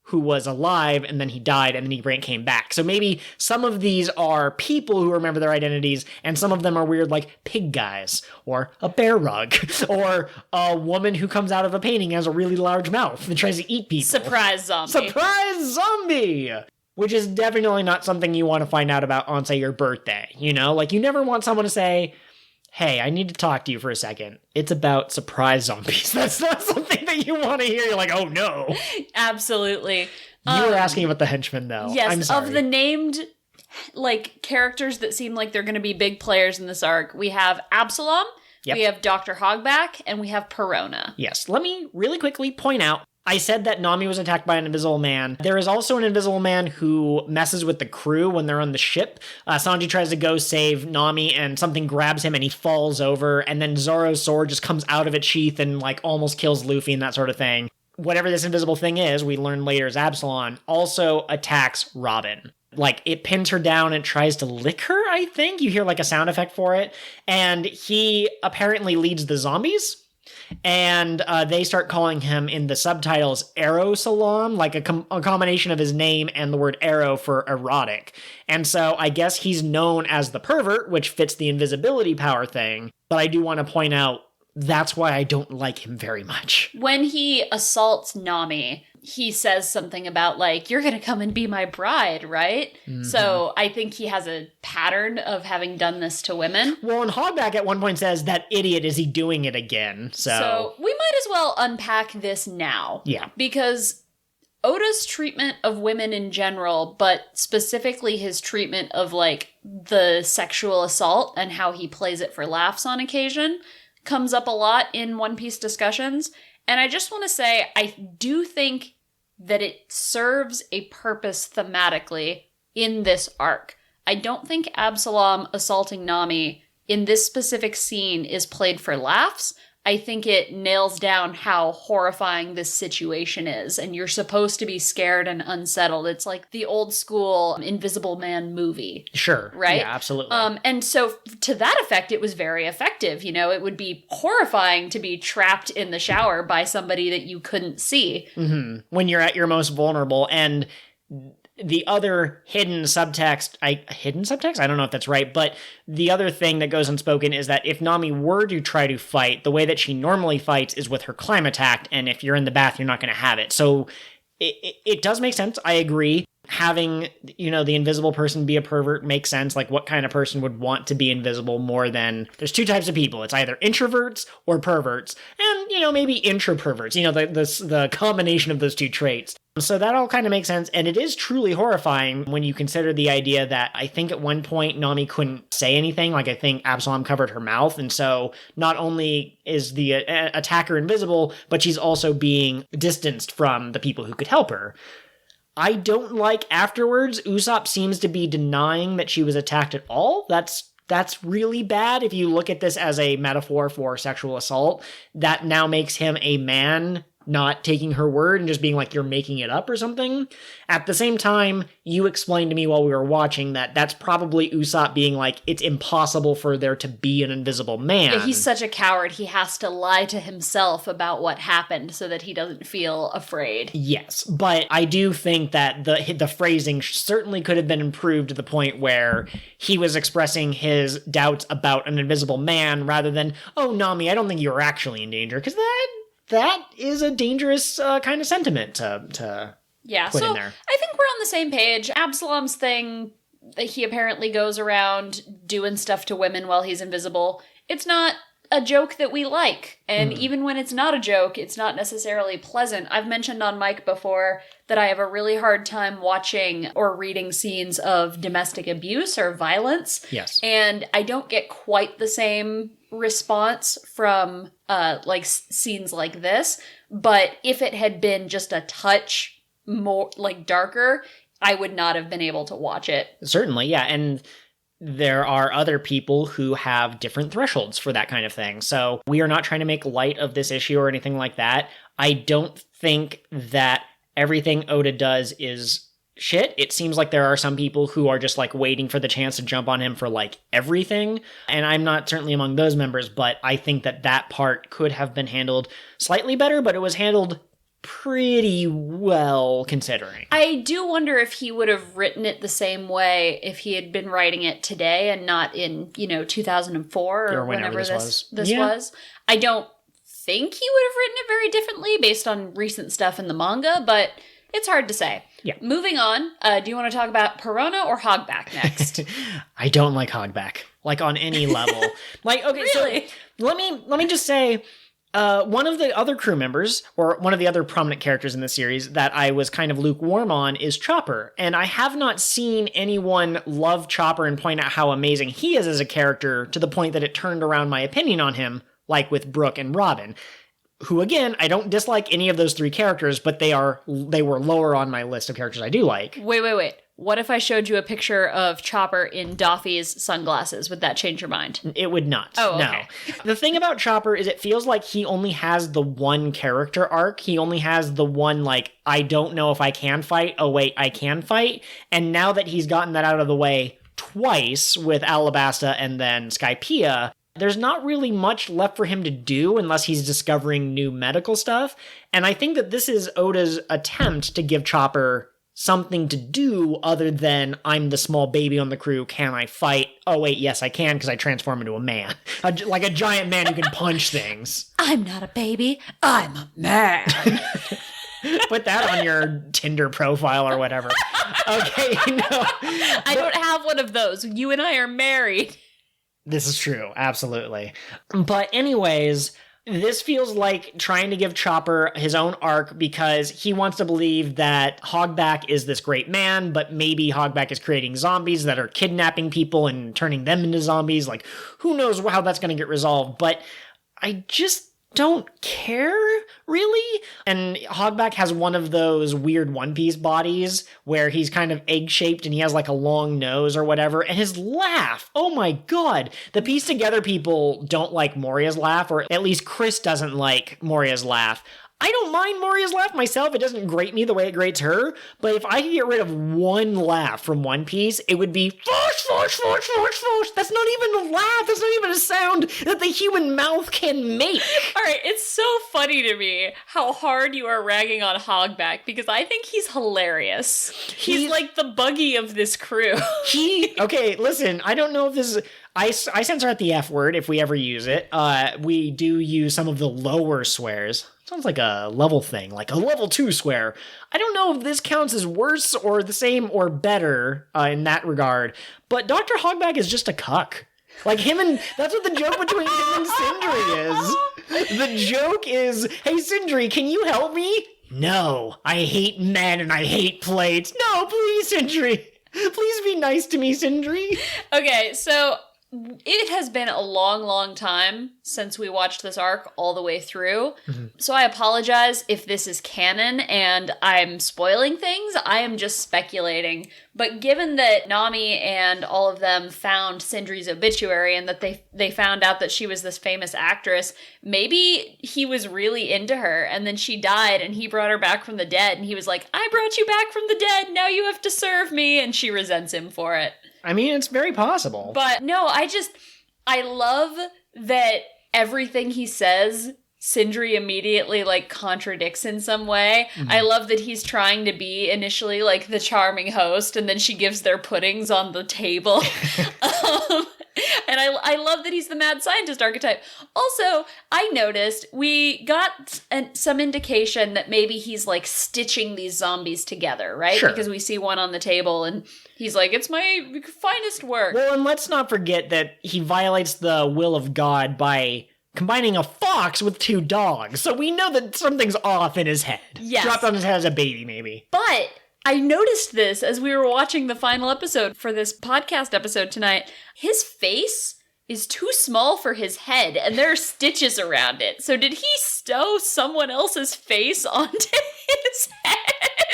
who was alive, and then he died, and then he came back. So maybe some of these are people who remember their identities, and some of them are weird, like pig guys, or a bear rug, or a woman who comes out of a painting and has a really large mouth and tries to eat people.
Surprise zombie.
Surprise zombie! Which is definitely not something you want to find out about on, say, your birthday, you know? Like, you never want someone to say, hey, I need to talk to you for a second. It's about surprise zombies. That's not something that you want to hear. You're like, oh no.
Absolutely.
You were asking about the henchmen, though.
Yes,
I'm sorry.
of the named like characters that seem like they're going to be big players in this arc, we have Absalom, we have Dr. Hogback, and we have Perona.
Yes. Let me really quickly point out, I said that Nami was attacked by an invisible man. There is also an invisible man who messes with the crew when they're on the ship. Sanji tries to go save Nami and something grabs him and he falls over, and then Zoro's sword just comes out of its sheath and like almost kills Luffy and that sort of thing. Whatever this invisible thing is, we learn later is Absalom, also attacks Robin. Like, it pins her down and tries to lick her, I think. You hear like a sound effect for it. And he apparently leads the zombies. And they start calling him in the subtitles Arrow Salam, like a combination of his name and the word arrow for erotic. And so I guess he's known as the pervert, which fits the invisibility power thing. But I do want to point out that's why I don't like him very much.
When he assaults Nami, he says something about, like, you're going to come and be my bride, right? Mm-hmm. So I think he has a pattern of having done this to women.
Well, and Hogback at one point says, that idiot, is he doing it again? So
we might as well unpack this now.
Yeah.
Because Oda's treatment of women in general, but specifically his treatment of, like, the sexual assault and how he plays it for laughs on occasion comes up a lot in One Piece discussions. And I just want to say, I do think that it serves a purpose thematically in this arc. I don't think Absalom assaulting Nami in this specific scene is played for laughs, I think it nails down how horrifying this situation is, and you're supposed to be scared and unsettled. It's like the old school Invisible Man movie.
Sure.
Right?
Yeah, absolutely.
And so to that effect, it was very effective. You know, it would be horrifying to be trapped in the shower by somebody that you couldn't see.
Mm-hmm. When you're at your most vulnerable, and the other hidden subtext, I don't know if that's right, but the other thing that goes unspoken is that if Nami were to try to fight, the way that she normally fights is with her climate act, and if you're in the bath, you're not going to have it. So it does make sense. I agree. Having, the invisible person be a pervert makes sense. Like, what kind of person would want to be invisible more than... There's two types of people. It's either introverts or perverts. And, maybe introperverts. The combination of those two traits. So that all kind of makes sense. And it is truly horrifying when you consider the idea that I think at one point Nami couldn't say anything. Like, I think Absalom covered her mouth. And so not only is the attacker invisible, but she's also being distanced from the people who could help her. I don't like afterwards, Usopp seems to be denying that she was attacked at all. That's really bad if you look at this as a metaphor for sexual assault. That now makes him a man not taking her word and just being like, you're making it up or something. At the same time, you explained to me while we were watching that that's probably Usopp being like, it's impossible for there to be an invisible man.
Yeah, he's such a coward. He has to lie to himself about what happened so that he doesn't feel afraid.
Yes, but I do think that the phrasing certainly could have been improved to the point where he was expressing his doubts about an invisible man rather than, oh, Nami, I don't think you're actually in danger, because that is a dangerous kind of sentiment to put in there.
I think we're on the same page. Absalom's thing, that he apparently goes around doing stuff to women while he's invisible. It's not a joke that we like. And even when it's not a joke, it's not necessarily pleasant. I've mentioned on mic before that I have a really hard time watching or reading scenes of domestic abuse or violence.
Yes.
And I don't get quite the same response from scenes like this, but if it had been just a touch more darker, I would not have been able to watch it.
Certainly, yeah. And there are other people who have different thresholds for that kind of thing. So we are not trying to make light of this issue or anything like that. I don't think that everything Oda does is shit. It seems like there are some people who are just waiting for the chance to jump on him for everything. And I'm not certainly among those members, but I think that part could have been handled slightly better, but it was handled pretty well considering.
I do wonder if he would have written it the same way if he had been writing it today and not in, 2004 or whenever this was. I don't think he would have written it very differently based on recent stuff in the manga, but it's hard to say.
Yeah.
Moving on, do you want to talk about Perona or Hogback next?
I don't like Hogback, on any level. Okay,
really?
So let me just say, one of the other crew members, or one of the other prominent characters in the series that I was kind of lukewarm on is Chopper. And I have not seen anyone love Chopper and point out how amazing he is as a character to the point that it turned around my opinion on him, like with Brooke and Robin. Who, again, I don't dislike any of those three characters, but they were lower on my list of characters I do like.
Wait. What if I showed you a picture of Chopper in Doffy's sunglasses? Would that change your mind?
It would not.
Oh, okay.
No. The thing about Chopper is it feels like he only has the one character arc. He only has the one, I don't know if I can fight. Oh, wait, I can fight. And now that he's gotten that out of the way twice with Alabasta and then Skypiea, there's not really much left for him to do unless he's discovering new medical stuff. And I think that this is Oda's attempt to give Chopper something to do other than, I'm the small baby on the crew, can I fight? Oh wait, yes I can, because I transform into a man. Like a giant man who can punch things.
I'm not a baby, I'm a man.
Put that on your Tinder profile or whatever. Okay,
I don't have one of those. You and I are married.
This is true, absolutely. But anyways, this feels like trying to give Chopper his own arc because he wants to believe that Hogback is this great man, but maybe Hogback is creating zombies that are kidnapping people and turning them into zombies. Who knows how that's going to get resolved, but I just don't care, really. And Hogback has one of those weird One Piece bodies where he's kind of egg-shaped and he has like a long nose or whatever. And his laugh, oh my god. The Piece Together people don't like Moria's laugh, or at least Chris doesn't like Moria's laugh. I don't mind Moria's laugh myself. It doesn't grate me the way it grates her. But if I could get rid of one laugh from One Piece, it would be foosh, foosh, foosh, foosh, foosh. That's not even a laugh. That's not even a sound that the human mouth can make.
All right, it's so funny to me how hard you are ragging on Hogback because I think he's hilarious. He's like the Buggy of this crew.
Okay, listen, I don't know if this is... I censor out the F word if we ever use it. We do use some of the lower swears. Sounds like a level thing, like a level 2 swear. I don't know if this counts as worse or the same or better in that regard, but Dr. Hogback is just a cuck. Like him and, that's what the joke between him and Sindri is. The joke is, hey Sindri, can you help me? No, I hate men and I hate plates. No, please Sindri. Please be nice to me, Sindri.
Okay, so it has been a long, long time since we watched this arc all the way through. Mm-hmm. So I apologize if this is canon and I'm spoiling things. I am just speculating. But given that Nami and all of them found Sindri's obituary and that they found out that she was this famous actress, maybe he was really into her and then she died and he brought her back from the dead and he was like, I brought you back from the dead, now you have to serve me, and she resents him for it.
I mean, it's very possible.
But no, I love that everything he says, Sindri immediately like contradicts in some way. Mm-hmm. I love that he's trying to be initially like the charming host and then she gives their puddings on the table. And I love that he's the mad scientist archetype. Also, I noticed we got some indication that maybe he's like stitching these zombies together, right?
Sure.
Because we see one on the table and he's like, it's my finest work.
Well, and let's not forget that he violates the will of God by combining a fox with 2 dogs. So we know that something's off in his head.
Yes.
Dropped on his head as a baby, maybe.
But I noticed this as we were watching the final episode for this podcast episode tonight. His face is too small for his head, and there are stitches around it. So did he sew someone else's face onto his head?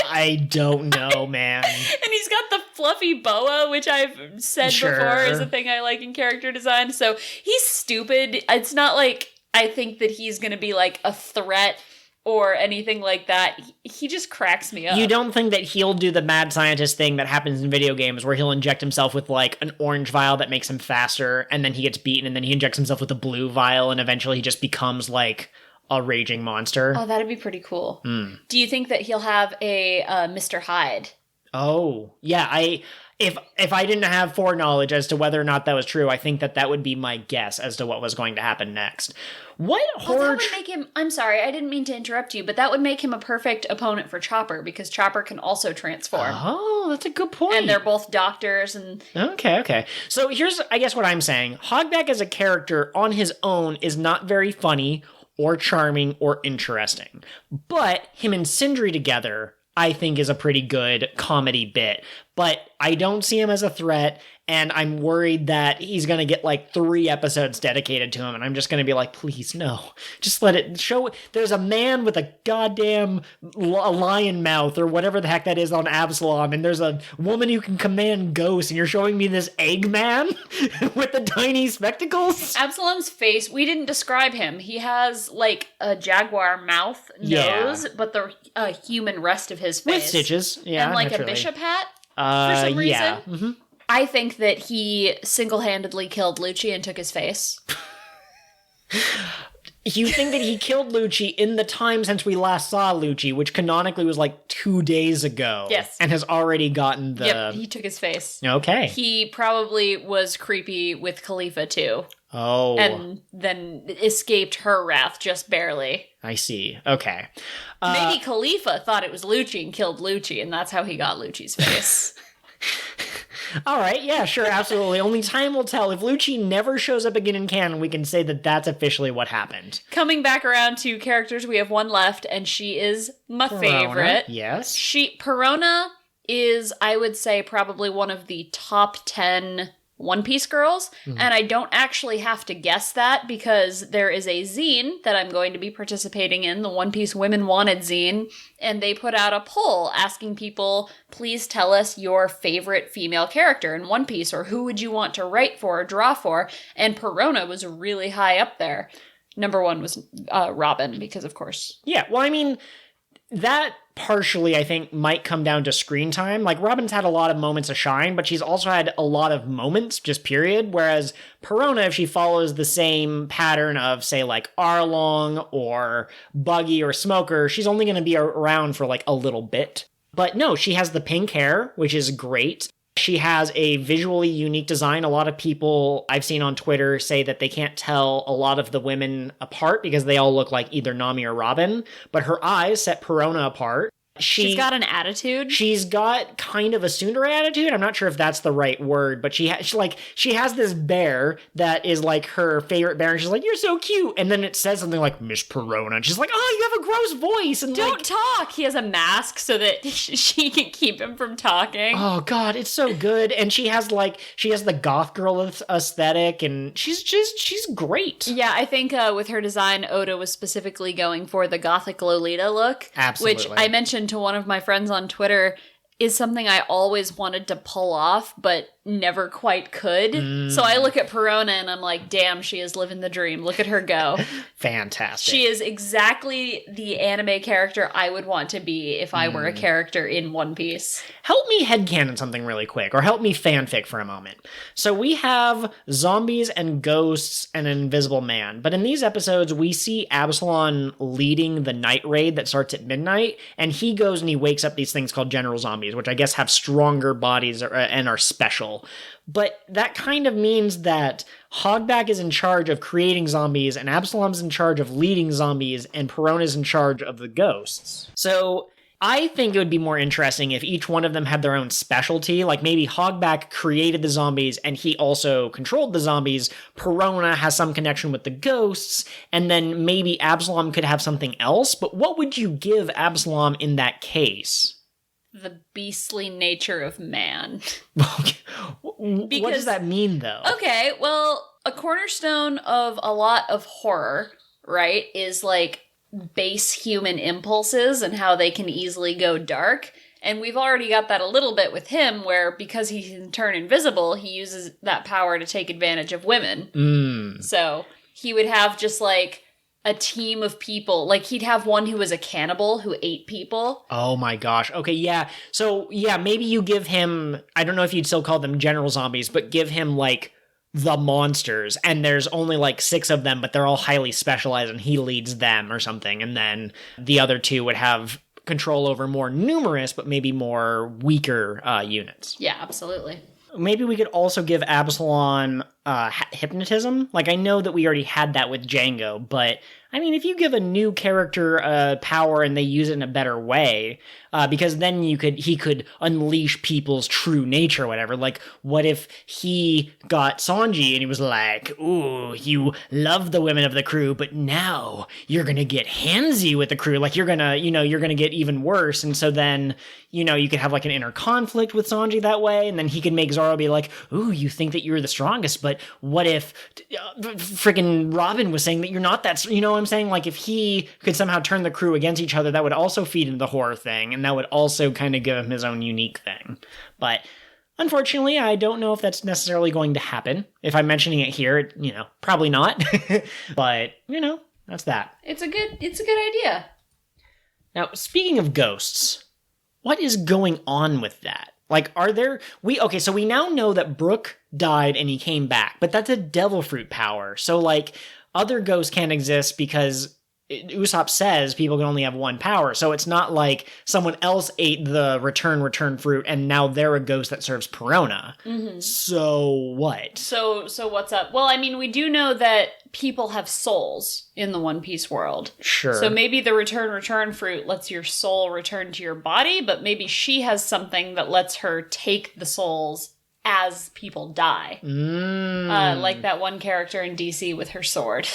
I don't know, man.
And he's got the fluffy boa, which I've said before is a thing I like in character design. So he's stupid. It's not like I think that he's going to be like a threat or anything like that. He just cracks me up.
You don't think that he'll do the mad scientist thing that happens in video games where he'll inject himself with like an orange vial that makes him faster and then he gets beaten and then he injects himself with a blue vial and eventually he just becomes like a raging monster?
Oh, that'd be pretty cool. Do you think that he'll have a Mr. Hyde?
Oh, yeah. If I didn't have foreknowledge as to whether or not that was true, I think that would be my guess as to what was going to happen next. What horror...
Well, that would make him... I'm sorry, I didn't mean to interrupt you, but that would make him a perfect opponent for Chopper, because Chopper can also transform.
Oh, that's a good point.
And they're both doctors, and...
Okay. So here's, I guess, what I'm saying. Hogback as a character on his own is not very funny or charming or interesting. But him and Sindri together, I think, is a pretty good comedy bit. But I don't see him as a threat, and I'm worried that he's going to get like 3 episodes dedicated to him, and I'm just going to be like, please, no. Just let it show. There's a man with a goddamn lion mouth or whatever the heck that is on Absalom, and there's a woman who can command ghosts, and you're showing me this Eggman with the tiny spectacles?
Absalom's face, we didn't describe him. He has like a jaguar mouth, nose, but the human rest of his face.
With stitches, yeah.
And like
naturally.
a bishop hat. For some reason.
Yeah. Mm-hmm.
I think that he single-handedly killed Lucci and took his face.
You think that he killed Lucci in the time since we last saw Lucci, which canonically was like 2 days ago.
Yes.
And has already gotten the...
Yep, he took his face.
Okay.
He probably was creepy with Khalifa too.
Oh.
And then escaped her wrath just barely.
I see. Okay.
Maybe Khalifa thought it was Lucci and killed Lucci, and that's how he got Lucci's face.
All right. Yeah, sure. Absolutely. Only time will tell. If Lucci never shows up again in canon, we can say that that's officially what happened.
Coming back around to characters, we have one left, and she is my favorite.
Yes.
Perona is, I would say, probably one of the top 10 One Piece girls, and I don't actually have to guess that because there is a zine that I'm going to be participating in, the One Piece Women Wanted zine, and they put out a poll asking people, please tell us your favorite female character in One Piece, or who would you want to write for or draw for, and Perona was really high up there. Number one was Robin, because of course.
Yeah, well, I mean, that partially, I think, might come down to screen time. Like, Robin's had a lot of moments of shine, but she's also had a lot of moments, just period. Whereas Perona, if she follows the same pattern of, say, like, Arlong or Buggy or Smoker, she's only going to be around for, like, a little bit. But no, she has the pink hair, which is great. She has a visually unique design. A lot of people I've seen on Twitter say that they can't tell a lot of the women apart because they all look like either Nami or Robin, but her eyes set Perona apart.
She's got an attitude.
She's got kind of a tsundere attitude. I'm not sure if that's the right word, but she has this bear that is like her favorite bear, and she's like, "You're so cute," and then it says something like "Miss Perona," and she's like, "Oh, you have a gross voice," and
don't talk. He has a mask so that she can keep him from talking.
Oh God, it's so good, and she has the goth girl aesthetic, and she's great.
Yeah, I think with her design, Oda was specifically going for the gothic Lolita look,
absolutely,
which I mentioned to one of my friends on Twitter is something I always wanted to pull off, but never quite could. So I look at Perona and I'm like, damn, she is living the dream. Look at her go.
Fantastic.
She is exactly the anime character I would want to be if I were a character in One Piece.
Help me headcanon something really quick, or help me fanfic for a moment. So we have zombies and ghosts and an invisible man, but in these episodes we see Absalom leading the night raid that starts at midnight, and he goes and he wakes up these things called general zombies, which I guess have stronger bodies and are special. But that kind of means that Hogback is in charge of creating zombies, and Absalom's in charge of leading zombies, and Perona's in charge of the ghosts. So I think it would be more interesting if each one of them had their own specialty. Like maybe Hogback created the zombies and he also controlled the zombies. Perona has some connection with the ghosts, and then maybe Absalom could have something else. But what would you give Absalom in that case?
The beastly nature of man.
What does that mean, though?
Okay, well, a cornerstone of a lot of horror, right, is like base human impulses and how they can easily go dark. And we've already got that a little bit with him, where because he can turn invisible, he uses that power to take advantage of women. So he would have just like a team of people. Like, he'd have one who was a cannibal who ate people.
Oh my gosh. Okay, yeah. So, yeah, maybe you give him, I don't know if you'd still call them general zombies, but give him, like, the monsters, and there's only, like, 6 of them, but they're all highly specialized, and he leads them or something, and then the other 2 would have control over more numerous, but maybe more weaker units.
Yeah, absolutely.
Maybe we could also give Absalom hypnotism. Like, I know that we already had that with Django, but I mean, if you give a new character power and they use it in a better way, because then he could unleash people's true nature or whatever. Like, what if he got Sanji and he was like, ooh, you love the women of the crew, but now you're gonna get handsy with the crew. Like, you're gonna get even worse. And so then, you could have like an inner conflict with Sanji that way, and then he could make Zoro be like, ooh, you think that you're the strongest, but what if freaking Robin was saying that you're not that, you know what I'm saying? Like, if he could somehow turn the crew against each other, that would also feed into the horror thing, and that would also kind of give him his own unique thing. But unfortunately, I don't know if that's necessarily going to happen. If I'm mentioning it here, probably not. But, that's that.
It's a good idea.
Now, speaking of ghosts, what is going on with that? Like, so we now know that Brook died and he came back, but that's a devil fruit power. So, like, other ghosts can't exist because Usopp says people can only have one power. So it's not like someone else ate the return fruit and now they're a ghost that serves Perona. Mm-hmm. So what?
So what's up? Well, I mean, we do know that people have souls in the One Piece world.
Sure.
So maybe the return fruit lets your soul return to your body, but maybe she has something that lets her take the souls as people die. Like that one character in DC with her sword.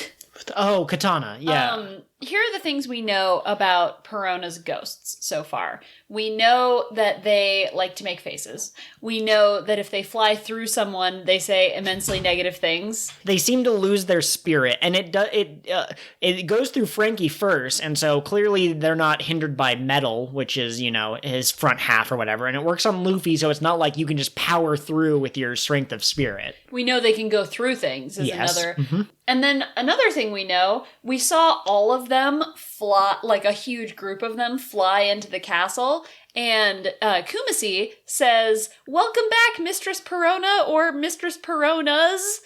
Oh, Katana, yeah.
Here are the things we know about Perona's ghosts so far. We know that they like to make faces. We know that if they fly through someone, they say immensely negative things.
They seem to lose their spirit, and it goes through Frankie first, and so clearly they're not hindered by metal, which is, his front half or whatever, and it works on Luffy, so it's not like you can just power through with your strength of spirit.
We know they can go through things is another.
Mm-hmm.
And then another thing we know, we saw all of them fly, like a huge group of them fly into the castle. And Kumasi says, "Welcome back, Mistress Perona," or Mistress Peronas.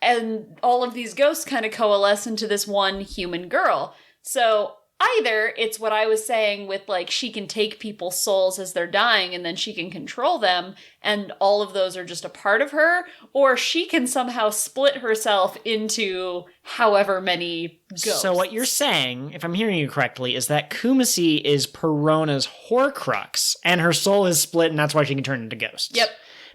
And all of these ghosts kind of coalesce into this one human girl. So either it's what I was saying with, like, she can take people's souls as they're dying and then she can control them, and all of those are just a part of her, or she can somehow split herself into however many ghosts.
So what you're saying, if I'm hearing you correctly, is that Kumasi is Perona's Horcrux, and her soul is split, and that's why she can turn into ghosts.
Yep.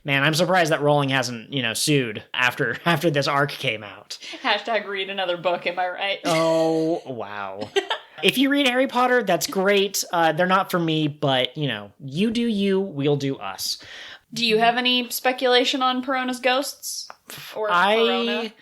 Man, I'm surprised that Rowling hasn't, sued after this arc came out.
Hashtag read another book, am I right?
Oh, wow. If you read Harry Potter, that's great. They're not for me, but, you do you, we'll do us.
Do you have any speculation on Perona's ghosts? Or Perona?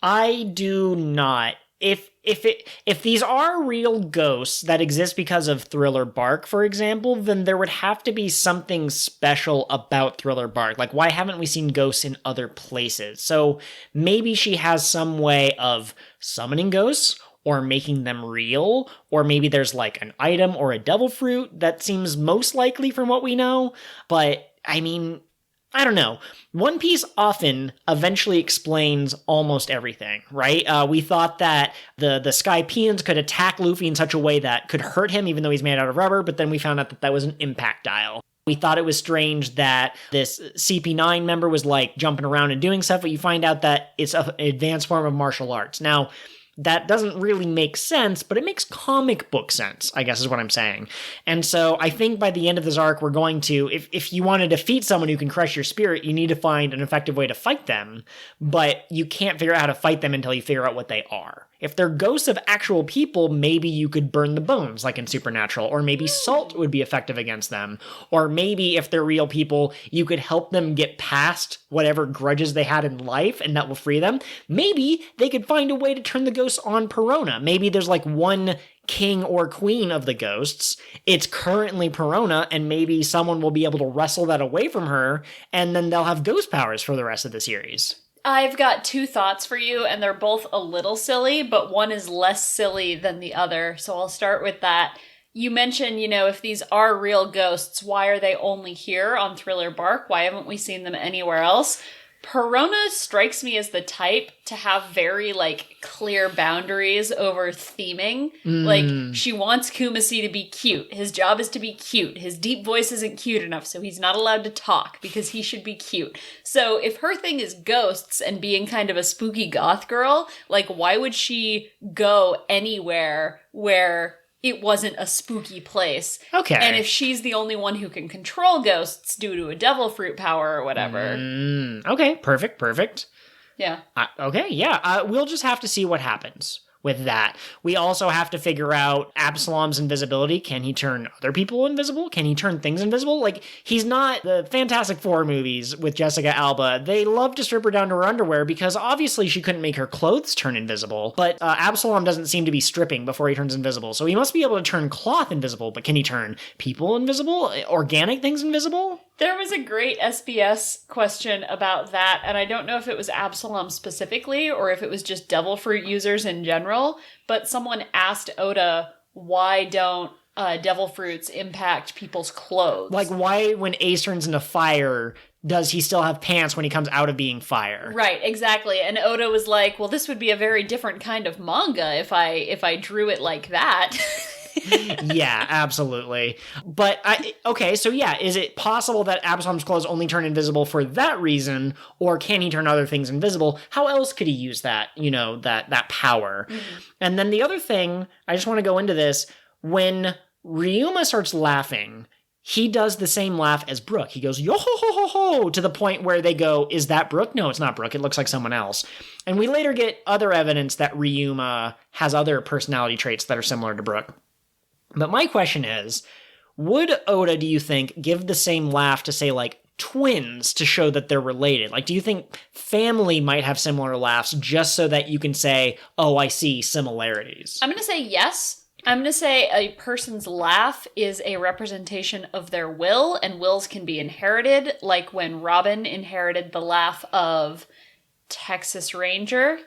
I do not. If these are real ghosts that exist because of Thriller Bark, for example, then there would have to be something special about Thriller Bark. Like, why haven't we seen ghosts in other places? So maybe she has some way of summoning ghosts or making them real, or maybe there's like an item or a devil fruit that seems most likely from what we know. But I mean, I don't know. One Piece often eventually explains almost everything, right? We thought that the Skypeans could attack Luffy in such a way that could hurt him even though he's made out of rubber, but then we found out that that was an impact dial. We thought it was strange that this CP9 member was like jumping around and doing stuff, but you find out that it's an advanced form of martial arts. Now, that doesn't really make sense, but it makes comic book sense, I guess is what I'm saying. And so I think by the end of this arc, we're going to, if you want to defeat someone who can crush your spirit, you need to find an effective way to fight them, but you can't figure out how to fight them until you figure out what they are. If they're ghosts of actual people, maybe you could burn the bones, like in Supernatural, or maybe salt would be effective against them, or maybe if they're real people, you could help them get past whatever grudges they had in life, and that will free them. Maybe they could find a way to turn the ghosts on Perona. Maybe there's like one king or queen of the ghosts. It's currently Perona, and maybe someone will be able to wrestle that away from her, and then they'll have ghost powers for the rest of the series.
I've got two thoughts for you, and they're both a little silly, but one is less silly than the other, so I'll start with that. You mentioned, if these are real ghosts, why are they only here on Thriller Bark? Why haven't we seen them anywhere else? Perona strikes me as the type to have very, clear boundaries over theming. She wants Kumasi to be cute. His job is to be cute. His deep voice isn't cute enough, so he's not allowed to talk because he should be cute. So if her thing is ghosts and being kind of a spooky goth girl, why would she go anywhere where it wasn't a spooky place?
Okay.
And if she's the only one who can control ghosts due to a devil fruit power or whatever.
Okay, perfect.
Yeah.
Okay, yeah. We'll just have to see what happens with that. We also have to figure out Absalom's invisibility. Can he turn other people invisible? Can he turn things invisible? He's not the Fantastic Four movies with Jessica Alba. They love to strip her down to her underwear because obviously she couldn't make her clothes turn invisible. But Absalom doesn't seem to be stripping before he turns invisible. So he must be able to turn cloth invisible, but can he turn people invisible? Organic things invisible?
There was a great SBS question about that, and I don't know if it was Absalom specifically or if it was just devil fruit users in general, but someone asked Oda, why don't devil fruits impact people's clothes?
Why, when Ace turns into fire, does he still have pants when he comes out of being fire?
Right, exactly. And Oda was like, well, this would be a very different kind of manga if I drew it like that.
Yeah, absolutely. But, is it possible that Absalom's clothes only turn invisible for that reason, or can he turn other things invisible? How else could he use that, that power? Mm-hmm. And then the other thing, I just want to go into this, when Ryuma starts laughing, he does the same laugh as Brooke. He goes, yo ho ho ho ho, to the point where they go, is that Brooke? No, it's not Brooke. It looks like someone else. And we later get other evidence that Ryuma has other personality traits that are similar to Brooke. But my question is, would Oda, do you think, give the same laugh to, say, like, twins to show that they're related? Like, do you think family might have similar laughs just so that you can say, oh, I see similarities?
I'm going to say yes. I'm going to say a person's laugh is a representation of their will, and wills can be inherited, like when Robin inherited the laugh of Texas Ranger.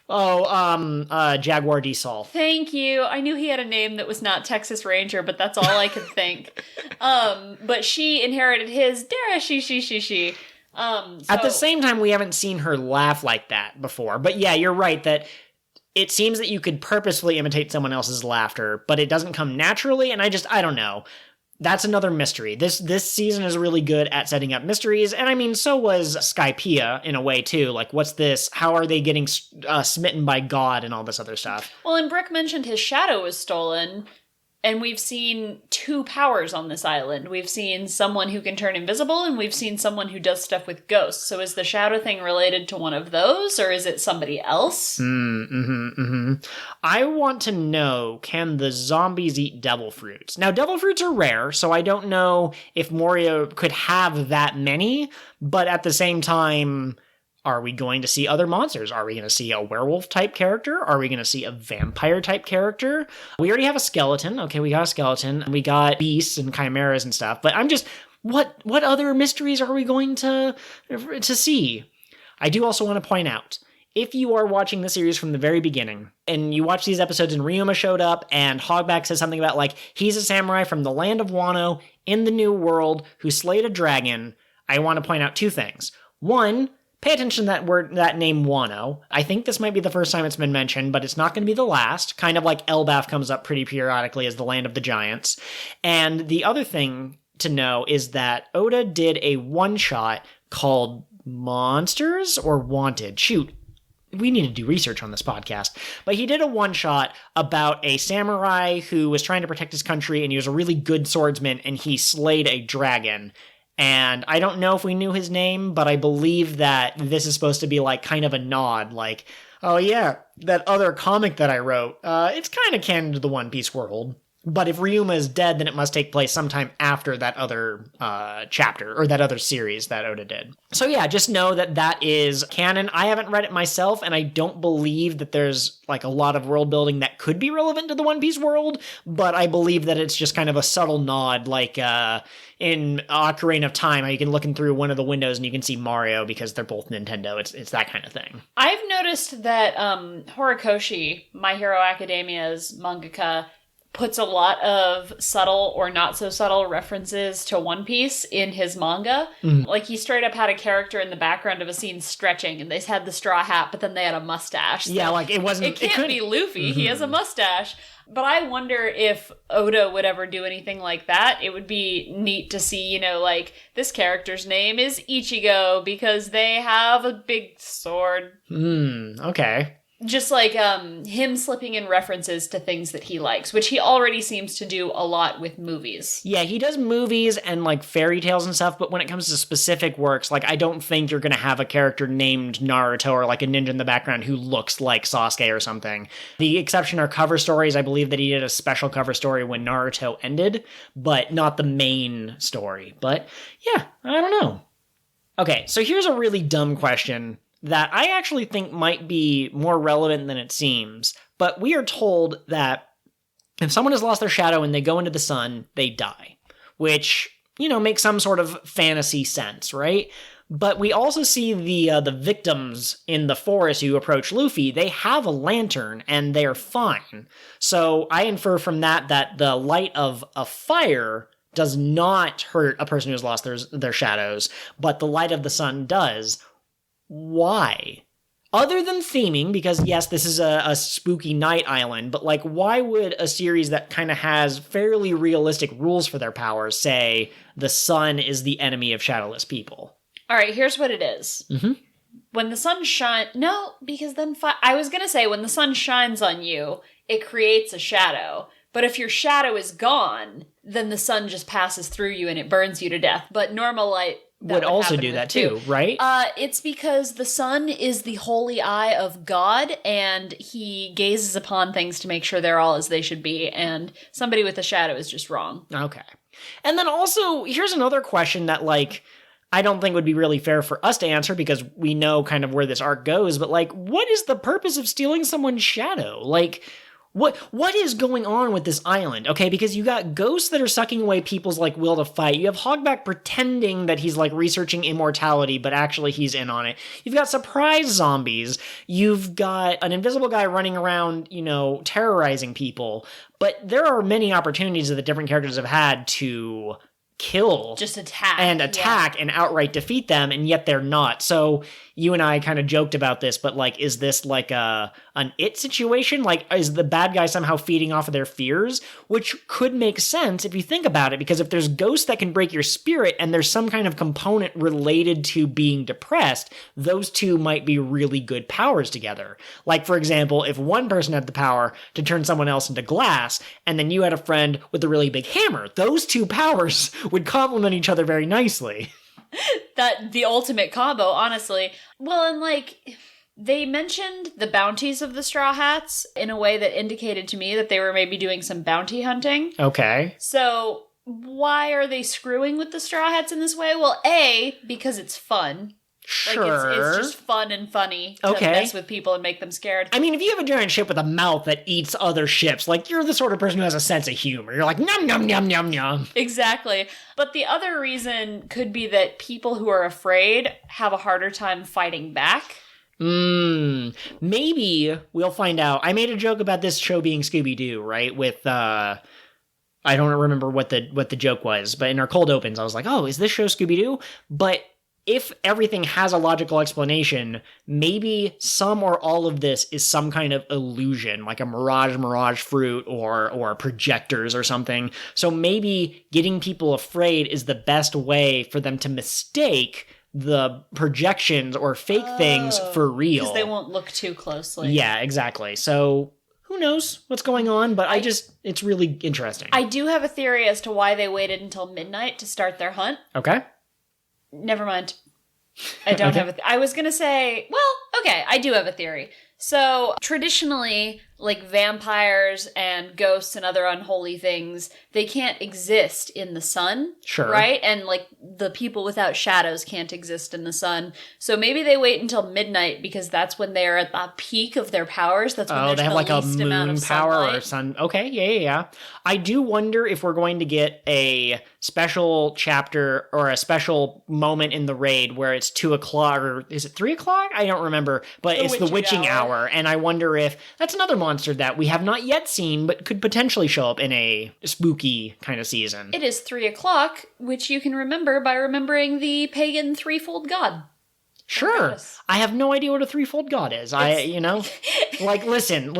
Oh, Jaguar D. Sol.
Thank you. I knew he had a name that was not Texas Ranger, but that's all I could think. But she inherited his Dara she.
At the same time, we haven't seen her laugh like that before. But yeah, you're right that it seems that you could purposefully imitate someone else's laughter, but it doesn't come naturally, and I don't know. That's another mystery. This season is really good at setting up mysteries, and I mean, so was Skypiea in a way, too. Like, what's this? How are they getting smitten by God and all this other stuff?
Well, and Brick mentioned his shadow was stolen, and we've seen two powers on this island. We've seen someone who can turn invisible, and we've seen someone who does stuff with ghosts. So is the shadow thing related to one of those, or is it somebody else?
I want to know, can the zombies eat devil fruits? Now, devil fruits are rare, so I don't know if Moria could have that many, but at the same time, are we going to see other monsters? Are we going to see a werewolf-type character? Are we going to see a vampire-type character? We already have a skeleton. Okay, we got a skeleton. We got beasts and chimeras and stuff. But I'm just, what other mysteries are we going to see? I do also want to point out, if you are watching the series from the very beginning, and you watch these episodes and Ryuma showed up, and Hogback says something about, like, he's a samurai from the land of Wano in the New World who slayed a dragon, I want to point out two things. One, pay attention to that name Wano. I think this might be the first time it's been mentioned, but it's not going to be the last. Kind of like Elbaf comes up pretty periodically as the land of the giants. And the other thing to know is that Oda did a one-shot called Monsters or Wanted. Shoot, we need to do research on this podcast. But he did a one-shot about a samurai who was trying to protect his country, and he was a really good swordsman, and he slayed a dragon. And I don't know if we knew his name, but I believe that this is supposed to be like kind of a nod, like, oh yeah, that other comic that I wrote, it's kind of canon to the One Piece world. But if Ryuma is dead, then it must take place sometime after that other chapter, or that other series that Oda did. So yeah, just know that that is canon. I haven't read it myself, and I don't believe that there's like a lot of world building that could be relevant to the One Piece world, but I believe that it's just kind of a subtle nod, like in Ocarina of Time, how you can look in through one of the windows and you can see Mario because they're both Nintendo. It's that kind of thing.
I've noticed that Horikoshi, My Hero Academia's mangaka, puts a lot of subtle or not so subtle references to One Piece in his manga. Like, he straight up had a character in the background of a scene stretching, and they had the straw hat, but then they had a mustache. So
yeah, like, it wasn't...
It can't be Luffy. He has a mustache. But I wonder if Oda would ever do anything like that. It would be neat to see, you know, like, this character's name is Ichigo because they have a big sword.
Okay.
Just like him slipping in references to things that he likes, which he already seems to do a lot with movies.
Yeah, he does movies and like fairy tales and stuff, but when it comes to specific works, like, I don't think you're going to have a character named Naruto or like a ninja in the background who looks like Sasuke or something. The exception are cover stories. I believe that he did a special cover story when Naruto ended, but not the main story. But yeah, I don't know. Okay, so here's a really dumb question that I actually think might be more relevant than it seems. But we are told that if someone has lost their shadow and they go into the sun, they die. Which, you know, makes some sort of fantasy sense, right? But we also see the victims in the forest who approach Luffy. They have a lantern and they're fine. So I infer from that the light of a fire does not hurt a person who has lost their shadows, but the light of the sun does. Why? Other than theming, because yes, this is a spooky night island, but like, why would a series that kind of has fairly realistic rules for their powers say the sun is the enemy of shadowless people?
All right, here's what it is. When the sun shines... No, because then... I was going to say, when the sun shines on you, it creates a shadow. But if your shadow is gone, then the sun just passes through you and it burns you to death. But normal light
would also do that too, right?
It's because the sun is the holy eye of God, and he gazes upon things to make sure they're all as they should be, and somebody with a shadow is just wrong.
Okay. And then also, here's another question that, like, I don't think would be really fair for us to answer because we know kind of where this arc goes, but, like, what is the purpose of stealing someone's shadow? Like, what is going on with this island? Okay, because you got ghosts that are sucking away people's, like, will to fight. You have Hogback pretending that he's, like, researching immortality, but actually he's in on it. You've got surprise zombies. You've got an invisible guy running around, you know, terrorizing people. But there are many opportunities that the different characters have had to kill.
Just attack.
And outright defeat them, and yet they're not. So you and I kind of joked about this, but, like, is this like an it situation? Like, is the bad guy somehow feeding off of their fears? Which could make sense if you think about it, because if there's ghosts that can break your spirit and there's some kind of component related to being depressed, those two might be really good powers together. Like, for example, if one person had the power to turn someone else into glass, and then you had a friend with a really big hammer, those two powers would complement each other very nicely.
That the ultimate combo, honestly. Well, and like, they mentioned the bounties of the Straw Hats in a way that indicated to me that they were maybe doing some bounty hunting.
Okay.
So why are they screwing with the Straw Hats in this way? Well, A, because it's fun.
Sure.
Like, it's just fun and funny to mess with people and make them scared.
I mean, if you have a giant ship with a mouth that eats other ships, like, you're the sort of person who has a sense of humor. You're like, nom, nom, nom, nom, nom.
Exactly. But the other reason could be that people who are afraid have a harder time fighting back.
Maybe we'll find out. I made a joke about this show being Scooby-Doo, right? With, I don't remember what the joke was, but in our cold opens, I was like, oh, is this show Scooby-Doo? But if everything has a logical explanation, maybe some or all of this is some kind of illusion, like a mirage fruit or projectors or something. So maybe getting people afraid is the best way for them to mistake the projections or fake things for real.
Because they won't look too closely.
Yeah, exactly. So who knows what's going on, but it's really interesting.
I do have a theory as to why they waited until midnight to start their hunt.
Okay.
Never mind. I don't have I was going to say, well, okay, I do have a theory. So, traditionally, like vampires and ghosts and other unholy things, they can't exist in the sun.
Sure.
Right? And, like, the people without shadows can't exist in the sun. So maybe they wait until midnight because that's when they're at the peak of their powers. That's when
they have, like, a moon power
sunlight.
or sun. Okay, yeah. I do wonder if we're going to get a special chapter or a special moment in the raid where it's 2 o'clock, or is it 3 o'clock? I don't remember, but it's the witching hour. And I wonder if that's another monster that we have not yet seen, but could potentially show up in a spooky kind of season.
It is 3 o'clock, which you can remember by remembering the pagan threefold god.
Sure. I have no idea what a threefold god is. Like, listen,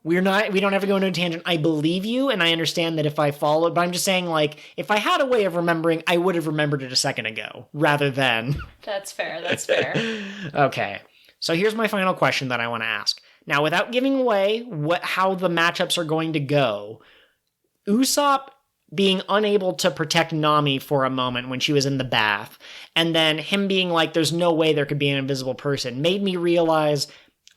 we don't have to go into a tangent. I believe you, and I understand that if I follow it, but I'm just saying, like, if I had a way of remembering, I would have remembered it a second ago, rather than...
That's fair.
Okay. So here's my final question that I want to ask. Now, without giving away how the matchups are going to go, Usopp being unable to protect Nami for a moment when she was in the bath, and then him being like, there's no way there could be an invisible person, made me realize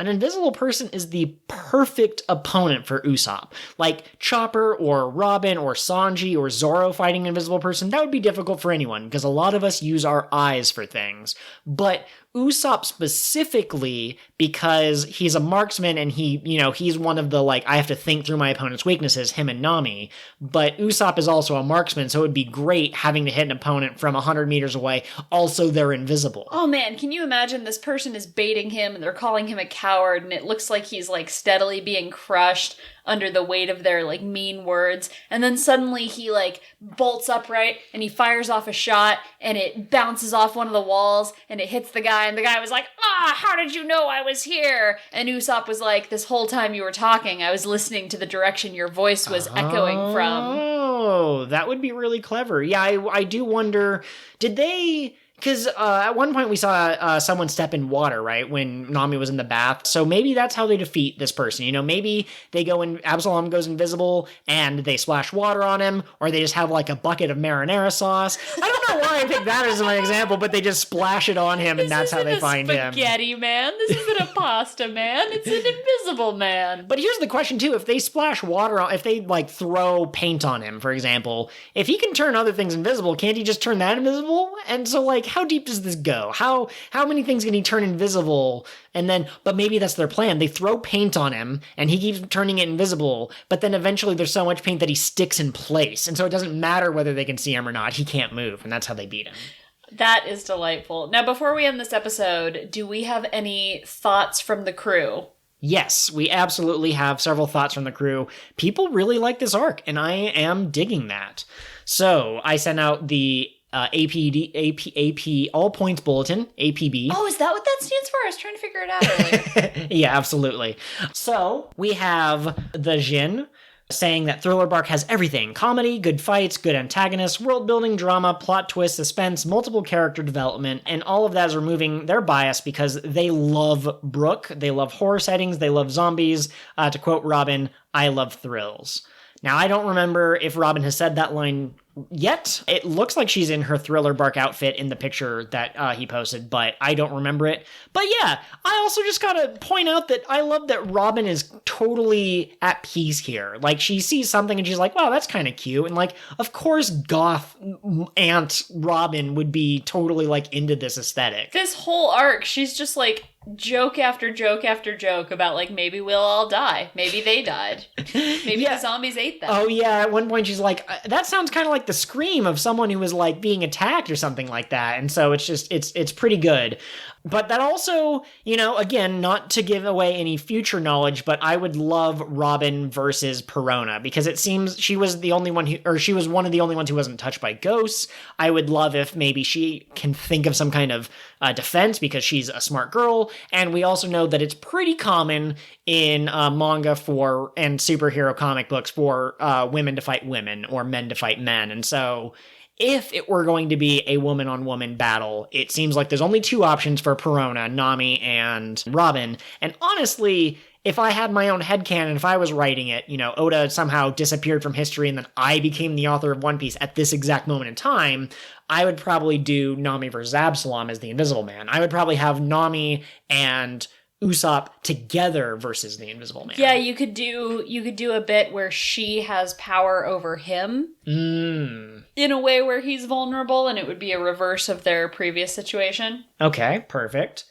an invisible person is the perfect opponent for Usopp. Like Chopper or Robin or Sanji or Zoro fighting an invisible person, that would be difficult for anyone because a lot of us use our eyes for things. But Usopp specifically, because he's a marksman and he's one of the, like, I have to think through my opponent's weaknesses, him and Nami. But Usopp is also a marksman, so it would be great having to hit an opponent from 100 meters away. Also, they're invisible.
Oh man, can you imagine this person is baiting him and they're calling him a coward and it looks like he's, like, steadily being crushed under the weight of their, like, mean words. And then suddenly he, like, bolts upright and he fires off a shot and it bounces off one of the walls and it hits the guy and the guy was like, how did you know I was here? And Usopp was like, this whole time you were talking, I was listening to the direction your voice was echoing from.
Oh, that would be really clever. Yeah, I do wonder, did they Because at one point we saw someone step in water, right, when Nami was in the bath. So maybe that's how they defeat this person. You know, maybe they go in, Absalom goes invisible and they splash water on him, or they just have like a bucket of marinara sauce. I don't know why I picked that as my example, but they just splash it on him and that's how they find him.
Spaghetti man. This isn't a pasta man. It's an invisible man.
But here's the question too: if they splash water on, if they like throw paint on him, for example, if he can turn other things invisible, can't he just turn that invisible? And so like, how deep does this go? How many things can he turn invisible? And then, but maybe that's their plan. They throw paint on him and he keeps turning it invisible, but then eventually there's so much paint that he sticks in place. And so it doesn't matter whether they can see him or not. He can't move, and that's how they beat him.
That is delightful. Now, before we end this episode, do we have any thoughts from the crew?
Yes, we absolutely have several thoughts from the crew. People really like this arc, and I am digging that. So I sent out the AP All Points Bulletin, APB.
Oh, is that what that stands for? I was trying to figure it out earlier.
Yeah, absolutely. So we have the Jin saying that Thriller Bark has everything: comedy, good fights, good antagonists, world building, drama, plot twist, suspense, multiple character development, and all of that is removing their bias because they love Brooke, they love horror settings, they love zombies. To quote Robin, I love thrills. Now, I don't remember if Robin has said that line yet. It looks like she's in her Thriller Bark outfit in the picture that he posted, but I don't remember it. But yeah, I also just gotta point out that I love that Robin is totally at peace here. Like, she sees something and she's like, wow, that's kind of cute. And like, of course, goth Aunt Robin would be totally like into this aesthetic.
This whole arc, she's just like joke after joke after joke about like, maybe we'll all die. Maybe they died. Maybe the zombies ate them.
Oh yeah, at one point she's like, that sounds kind of like the scream of someone who was like being attacked or something like that. And so it's just, it's pretty good. But that also, you know, again, not to give away any future knowledge, but I would love Robin versus Perona, because it seems she was the only one who, or she was one of the only ones who wasn't touched by ghosts. I would love if maybe she can think of some kind of defense because she's a smart girl. And we also know that it's pretty common in manga for, and superhero comic books for women to fight women or men to fight men. And so if it were going to be a woman-on-woman battle, it seems like there's only two options for Perona, Nami and Robin. And honestly, if I had my own headcanon, if I was writing it, you know, Oda somehow disappeared from history and then I became the author of One Piece at this exact moment in time, I would probably do Nami versus Absalom as the Invisible Man. I would probably have Nami and Usopp together versus the Invisible Man.
Yeah, you could do a bit where she has power over him in a way where he's vulnerable, and it would be a reverse of their previous situation.
Okay, perfect.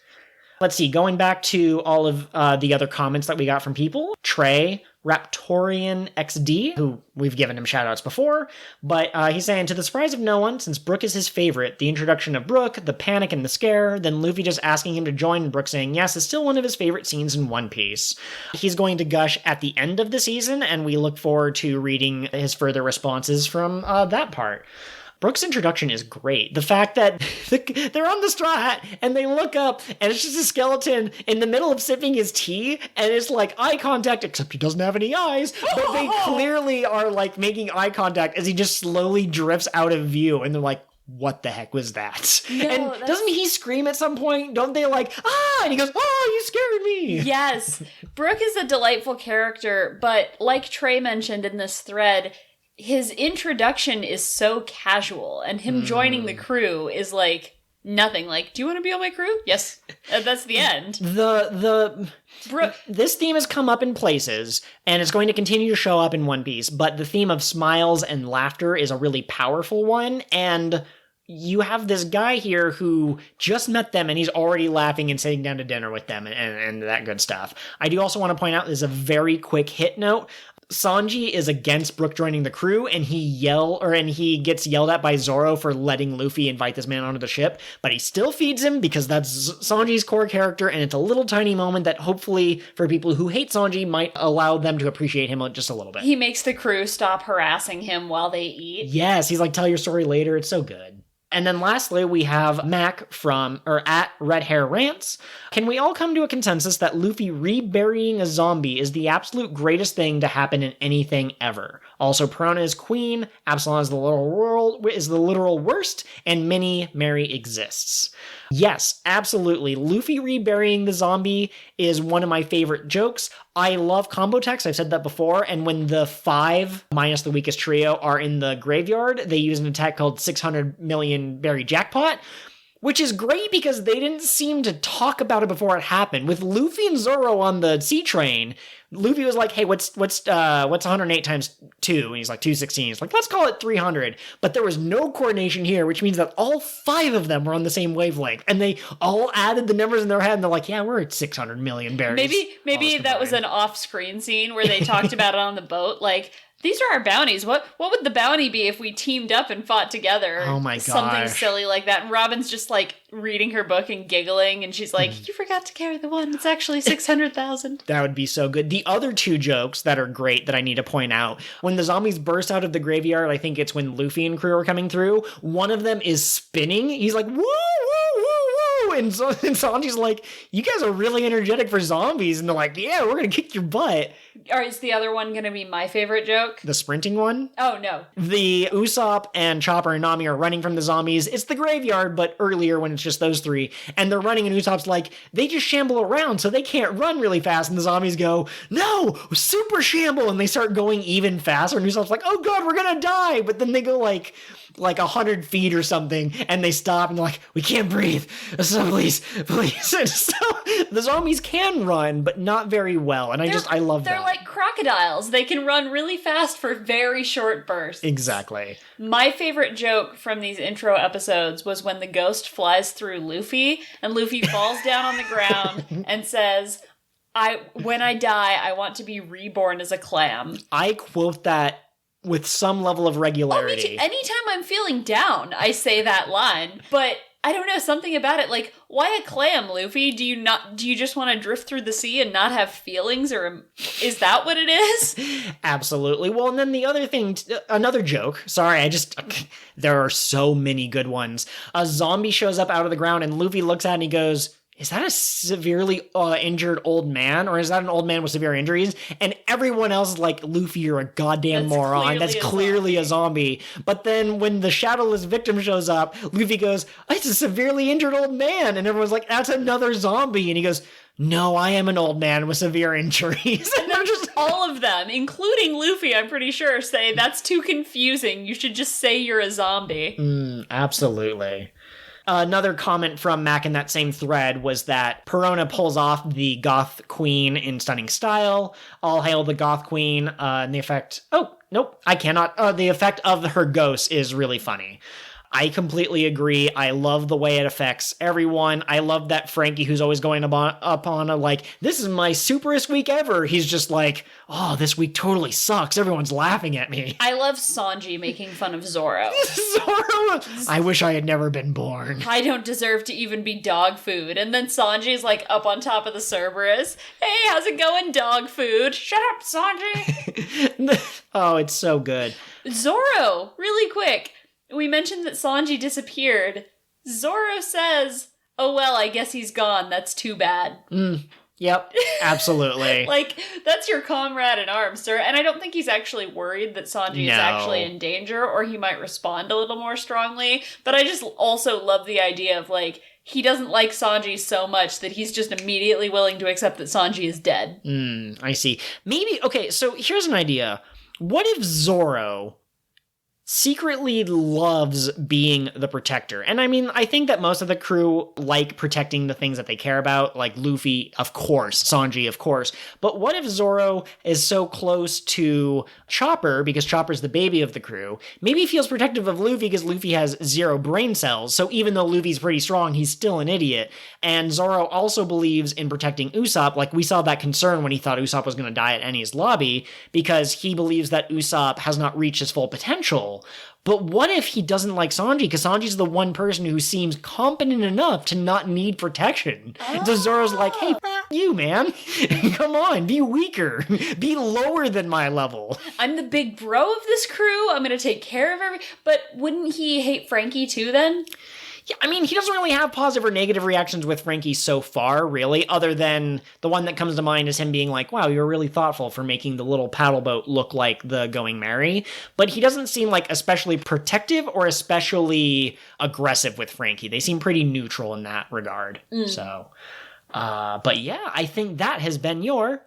Let's see, going back to all of the other comments that we got from people, Trey Raptorian XD, who we've given him shoutouts before, but he's saying, to the surprise of no one, since Brooke is his favorite, the introduction of Brooke, the panic and the scare, then Luffy just asking him to join and Brooke saying yes is still one of his favorite scenes in One Piece. He's going to gush at the end of the season, and we look forward to reading his further responses from that part. Brooke's introduction is great. The fact that they're on the Straw Hat and they look up and it's just a skeleton in the middle of sipping his tea, and it's like eye contact, except he doesn't have any eyes, but they clearly are like making eye contact as he just slowly drifts out of view, and they're like, what the heck was that?
No,
and doesn't he scream at some point? Don't they like, ah, and he goes, oh, you scared me.
Yes. Brooke is a delightful character, but like Trey mentioned in this thread, his introduction is so casual, and him joining the crew is like nothing. Like, do you want to be on my crew? Yes. That's the end.
This theme has come up in places, and it's going to continue to show up in One Piece, but the theme of smiles and laughter is a really powerful one, and you have this guy here who just met them and he's already laughing and sitting down to dinner with them and that good stuff. I do also want to point out, there's a very quick hit note. Sanji is against Brooke joining the crew, and he gets yelled at by Zoro for letting Luffy invite this man onto the ship, but he still feeds him because that's Sanji's core character, and it's a little tiny moment that hopefully for people who hate Sanji might allow them to appreciate him just a little bit.
He makes the crew stop harassing him while they eat.
Yes, he's like, tell your story later. It's so good. And then lastly, we have Mac at Red Hair Rants. Can we all come to a consensus that Luffy reburying a zombie is the absolute greatest thing to happen in anything ever? Also, Perona is queen, Absalom is the literal worst, and Minnie Mary exists. Yes, absolutely. Luffy reburying the zombie is one of my favorite jokes. I love combo text. I've said that before. And when the 5 minus the weakest trio are in the graveyard, they use an attack called 600 million berry jackpot, which is great because they didn't seem to talk about it before it happened. With Luffy and Zoro on the sea train, Luffy was like, hey, what's 108 times 2? And he's like, 216. He's like, let's call it 300. But there was no coordination here, which means that all 5 of them were on the same wavelength. And they all added the numbers in their head, and they're like, yeah, we're at 600 million berries.
Maybe that was an off-screen scene where they talked about it on the boat, like, these are our bounties. What would the bounty be if we teamed up and fought together?
Oh my gosh.
Something silly like that. And Robin's just like reading her book and giggling, and she's like, you forgot to carry the one. It's actually 600,000.
That would be so good. The other 2 jokes that are great that I need to point out, when the zombies burst out of the graveyard, I think it's when Luffy and crew are coming through, one of them is spinning. He's like, woo, woo, woo, woo. And Sanji's like, you guys are really energetic for zombies. And they're like, yeah, we're going to kick your butt.
Or is the other one going to be my favorite joke?
The sprinting one?
Oh, no.
The Usopp and Chopper and Nami are running from the zombies. It's the graveyard, but earlier when it's just those 3. And they're running, and Usopp's like, they just shamble around, so they can't run really fast. And the zombies go, no, super shamble. And they start going even faster. And Usopp's like, oh, God, we're going to die. But then they go like 100 feet or something, and they stop, and they're like, we can't breathe. So please. And so the zombies can run, but not very well. And I love that.
They're like crocodiles. They can run really fast for very short bursts.
Exactly.
My favorite joke from these intro episodes was when the ghost flies through Luffy, and Luffy falls down on the ground and says, when I die, I want to be reborn as a clam.
I quote that with some level of regularity.
Oh, me too. Anytime I'm feeling down, I say that line. But I don't know, something about it, like, why a clam, Luffy? Do you just want to drift through the sea and not have feelings, or is that what it is?
Absolutely. Well, and then the other thing, another joke. Sorry, there are so many good ones. A zombie shows up out of the ground, and Luffy looks at it and he goes, is that a severely injured old man? Or is that an old man with severe injuries? And everyone else is like, Luffy, you're a goddamn moron. That's clearly a zombie. But then when the shadowless victim shows up, Luffy goes, it's a severely injured old man. And everyone's like, that's another zombie. And he goes, no, I am an old man with severe injuries.
And they're just all of them, including Luffy, I'm pretty sure, say, that's too confusing. You should just say you're a zombie.
Absolutely. Another comment from Mac in that same thread was that Perona pulls off the Goth Queen in stunning style. All hail the Goth Queen. And the effect... Oh, nope, I cannot. The effect of her ghost is really funny. I completely agree. I love the way it affects everyone. I love that Frankie, who's always going up on a, like, this is my superest week ever. He's just like, oh, this week totally sucks. Everyone's laughing at me.
I love Sanji making fun of Zoro.
Zoro! I wish I had never been born.
I don't deserve to even be dog food. And then Sanji's like up on top of the Cerberus. Hey, how's it going, dog food? Shut up, Sanji!
Oh, it's so good.
Zoro, really quick. We mentioned that Sanji disappeared. Zoro says, oh well, I guess he's gone. That's too bad.
Yep, absolutely.
Like, that's your comrade in arms, sir. And I don't think he's actually worried that Sanji is actually in danger, or he might respond a little more strongly. But I just also love the idea of, like, he doesn't like Sanji so much that he's just immediately willing to accept that Sanji is dead.
I see. Maybe, okay, so here's an idea. What if Zoro secretly loves being the protector? And I mean, I think that most of the crew like protecting the things that they care about, like Luffy, of course, Sanji, of course. But what if Zoro is so close to Chopper, because Chopper's the baby of the crew? Maybe he feels protective of Luffy because Luffy has 0 brain cells, so even though Luffy's pretty strong, he's still an idiot. And Zoro also believes in protecting Usopp, like we saw that concern when he thought Usopp was going to die at Enies lobby, because he believes that Usopp has not reached his full potential. But what if he doesn't like Sanji? Because Sanji's the one person who seems competent enough to not need protection. So Zoro's like, hey, You, man. Come on, be weaker. Be lower than my level.
I'm the big bro of this crew. I'm gonna take care of But wouldn't he hate Frankie too then?
Yeah, I mean, he doesn't really have positive or negative reactions with Frankie so far, really, other than the one that comes to mind is him being like, wow, you were really thoughtful for making the little paddle boat look like the Going Merry. But he doesn't seem like especially protective or especially aggressive with Frankie. They seem pretty neutral in that regard. So, but yeah, I think that has been your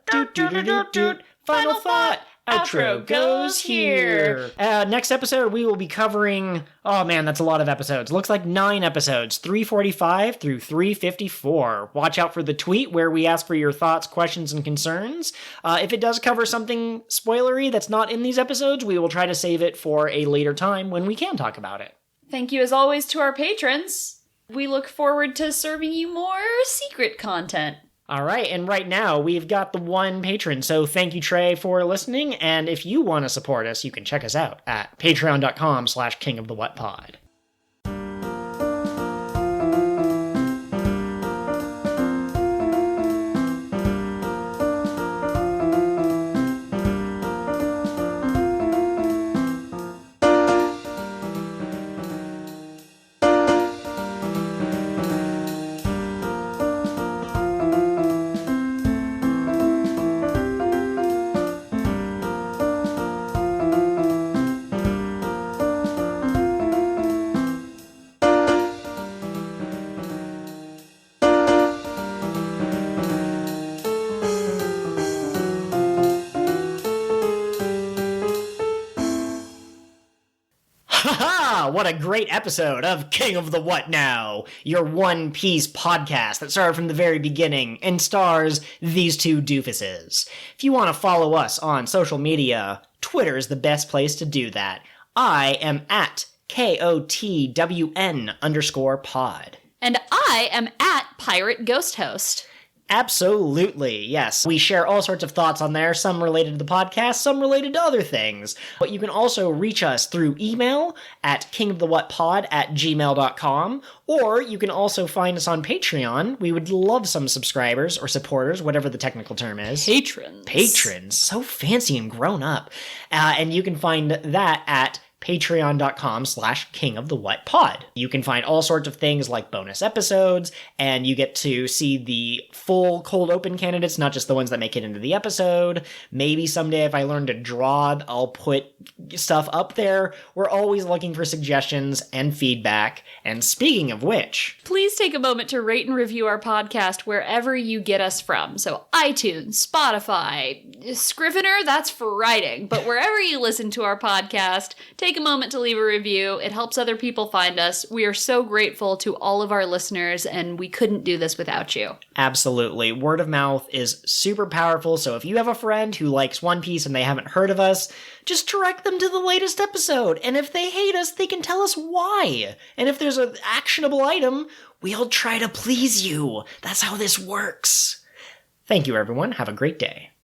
final thought. Outro goes here. Next episode, we will be covering... Oh man, that's a lot of episodes. Looks like 9 episodes, 345 through 354. Watch out for the tweet where we ask for your thoughts, questions, and concerns. If it does cover something spoilery that's not in these episodes, we will try to save it for a later time when we can talk about it.
Thank you as always to our patrons. We look forward to serving you more secret content.
All right, and right now we've got the one patron, so thank you, Trey, for listening, and if you want to support us, you can check us out at patreon.com/kingofthewhatpod. What a great episode of King of the What Now, your One Piece podcast that started from the very beginning and stars these two doofuses. If you want to follow us on social media, Twitter is the best place to do that. I am at KOTWN_pod.
And I am at Pirate Ghost Host.
Absolutely, yes. We share all sorts of thoughts on there, some related to the podcast, some related to other things. But you can also reach us through email at kingofthewhatpod@gmail.com, or you can also find us on Patreon. We would love some subscribers or supporters, whatever the technical term is. Patrons. So fancy and grown up. And you can find that at patreon.com/kingofthewhatpod. You can find all sorts of things like bonus episodes, and you get to see the full cold open candidates, not just the ones that make it into the episode. Maybe someday if I learn to draw, I'll put stuff up there. We're always looking for suggestions and feedback. And speaking of which...
Please take a moment to rate and review our podcast wherever you get us from. So iTunes, Spotify, Scrivener, that's for writing. But wherever you listen to our podcast, take a moment to leave a review. It helps other people find us. We are so grateful to all of our listeners, and we couldn't do this without you.
Absolutely. Word of mouth is super powerful, so if you have a friend who likes One Piece and they haven't heard of us, just direct them to the latest episode, and if they hate us, they can tell us why. And if there's an actionable item, we'll try to please you. That's how this works. Thank you, everyone. Have a great day.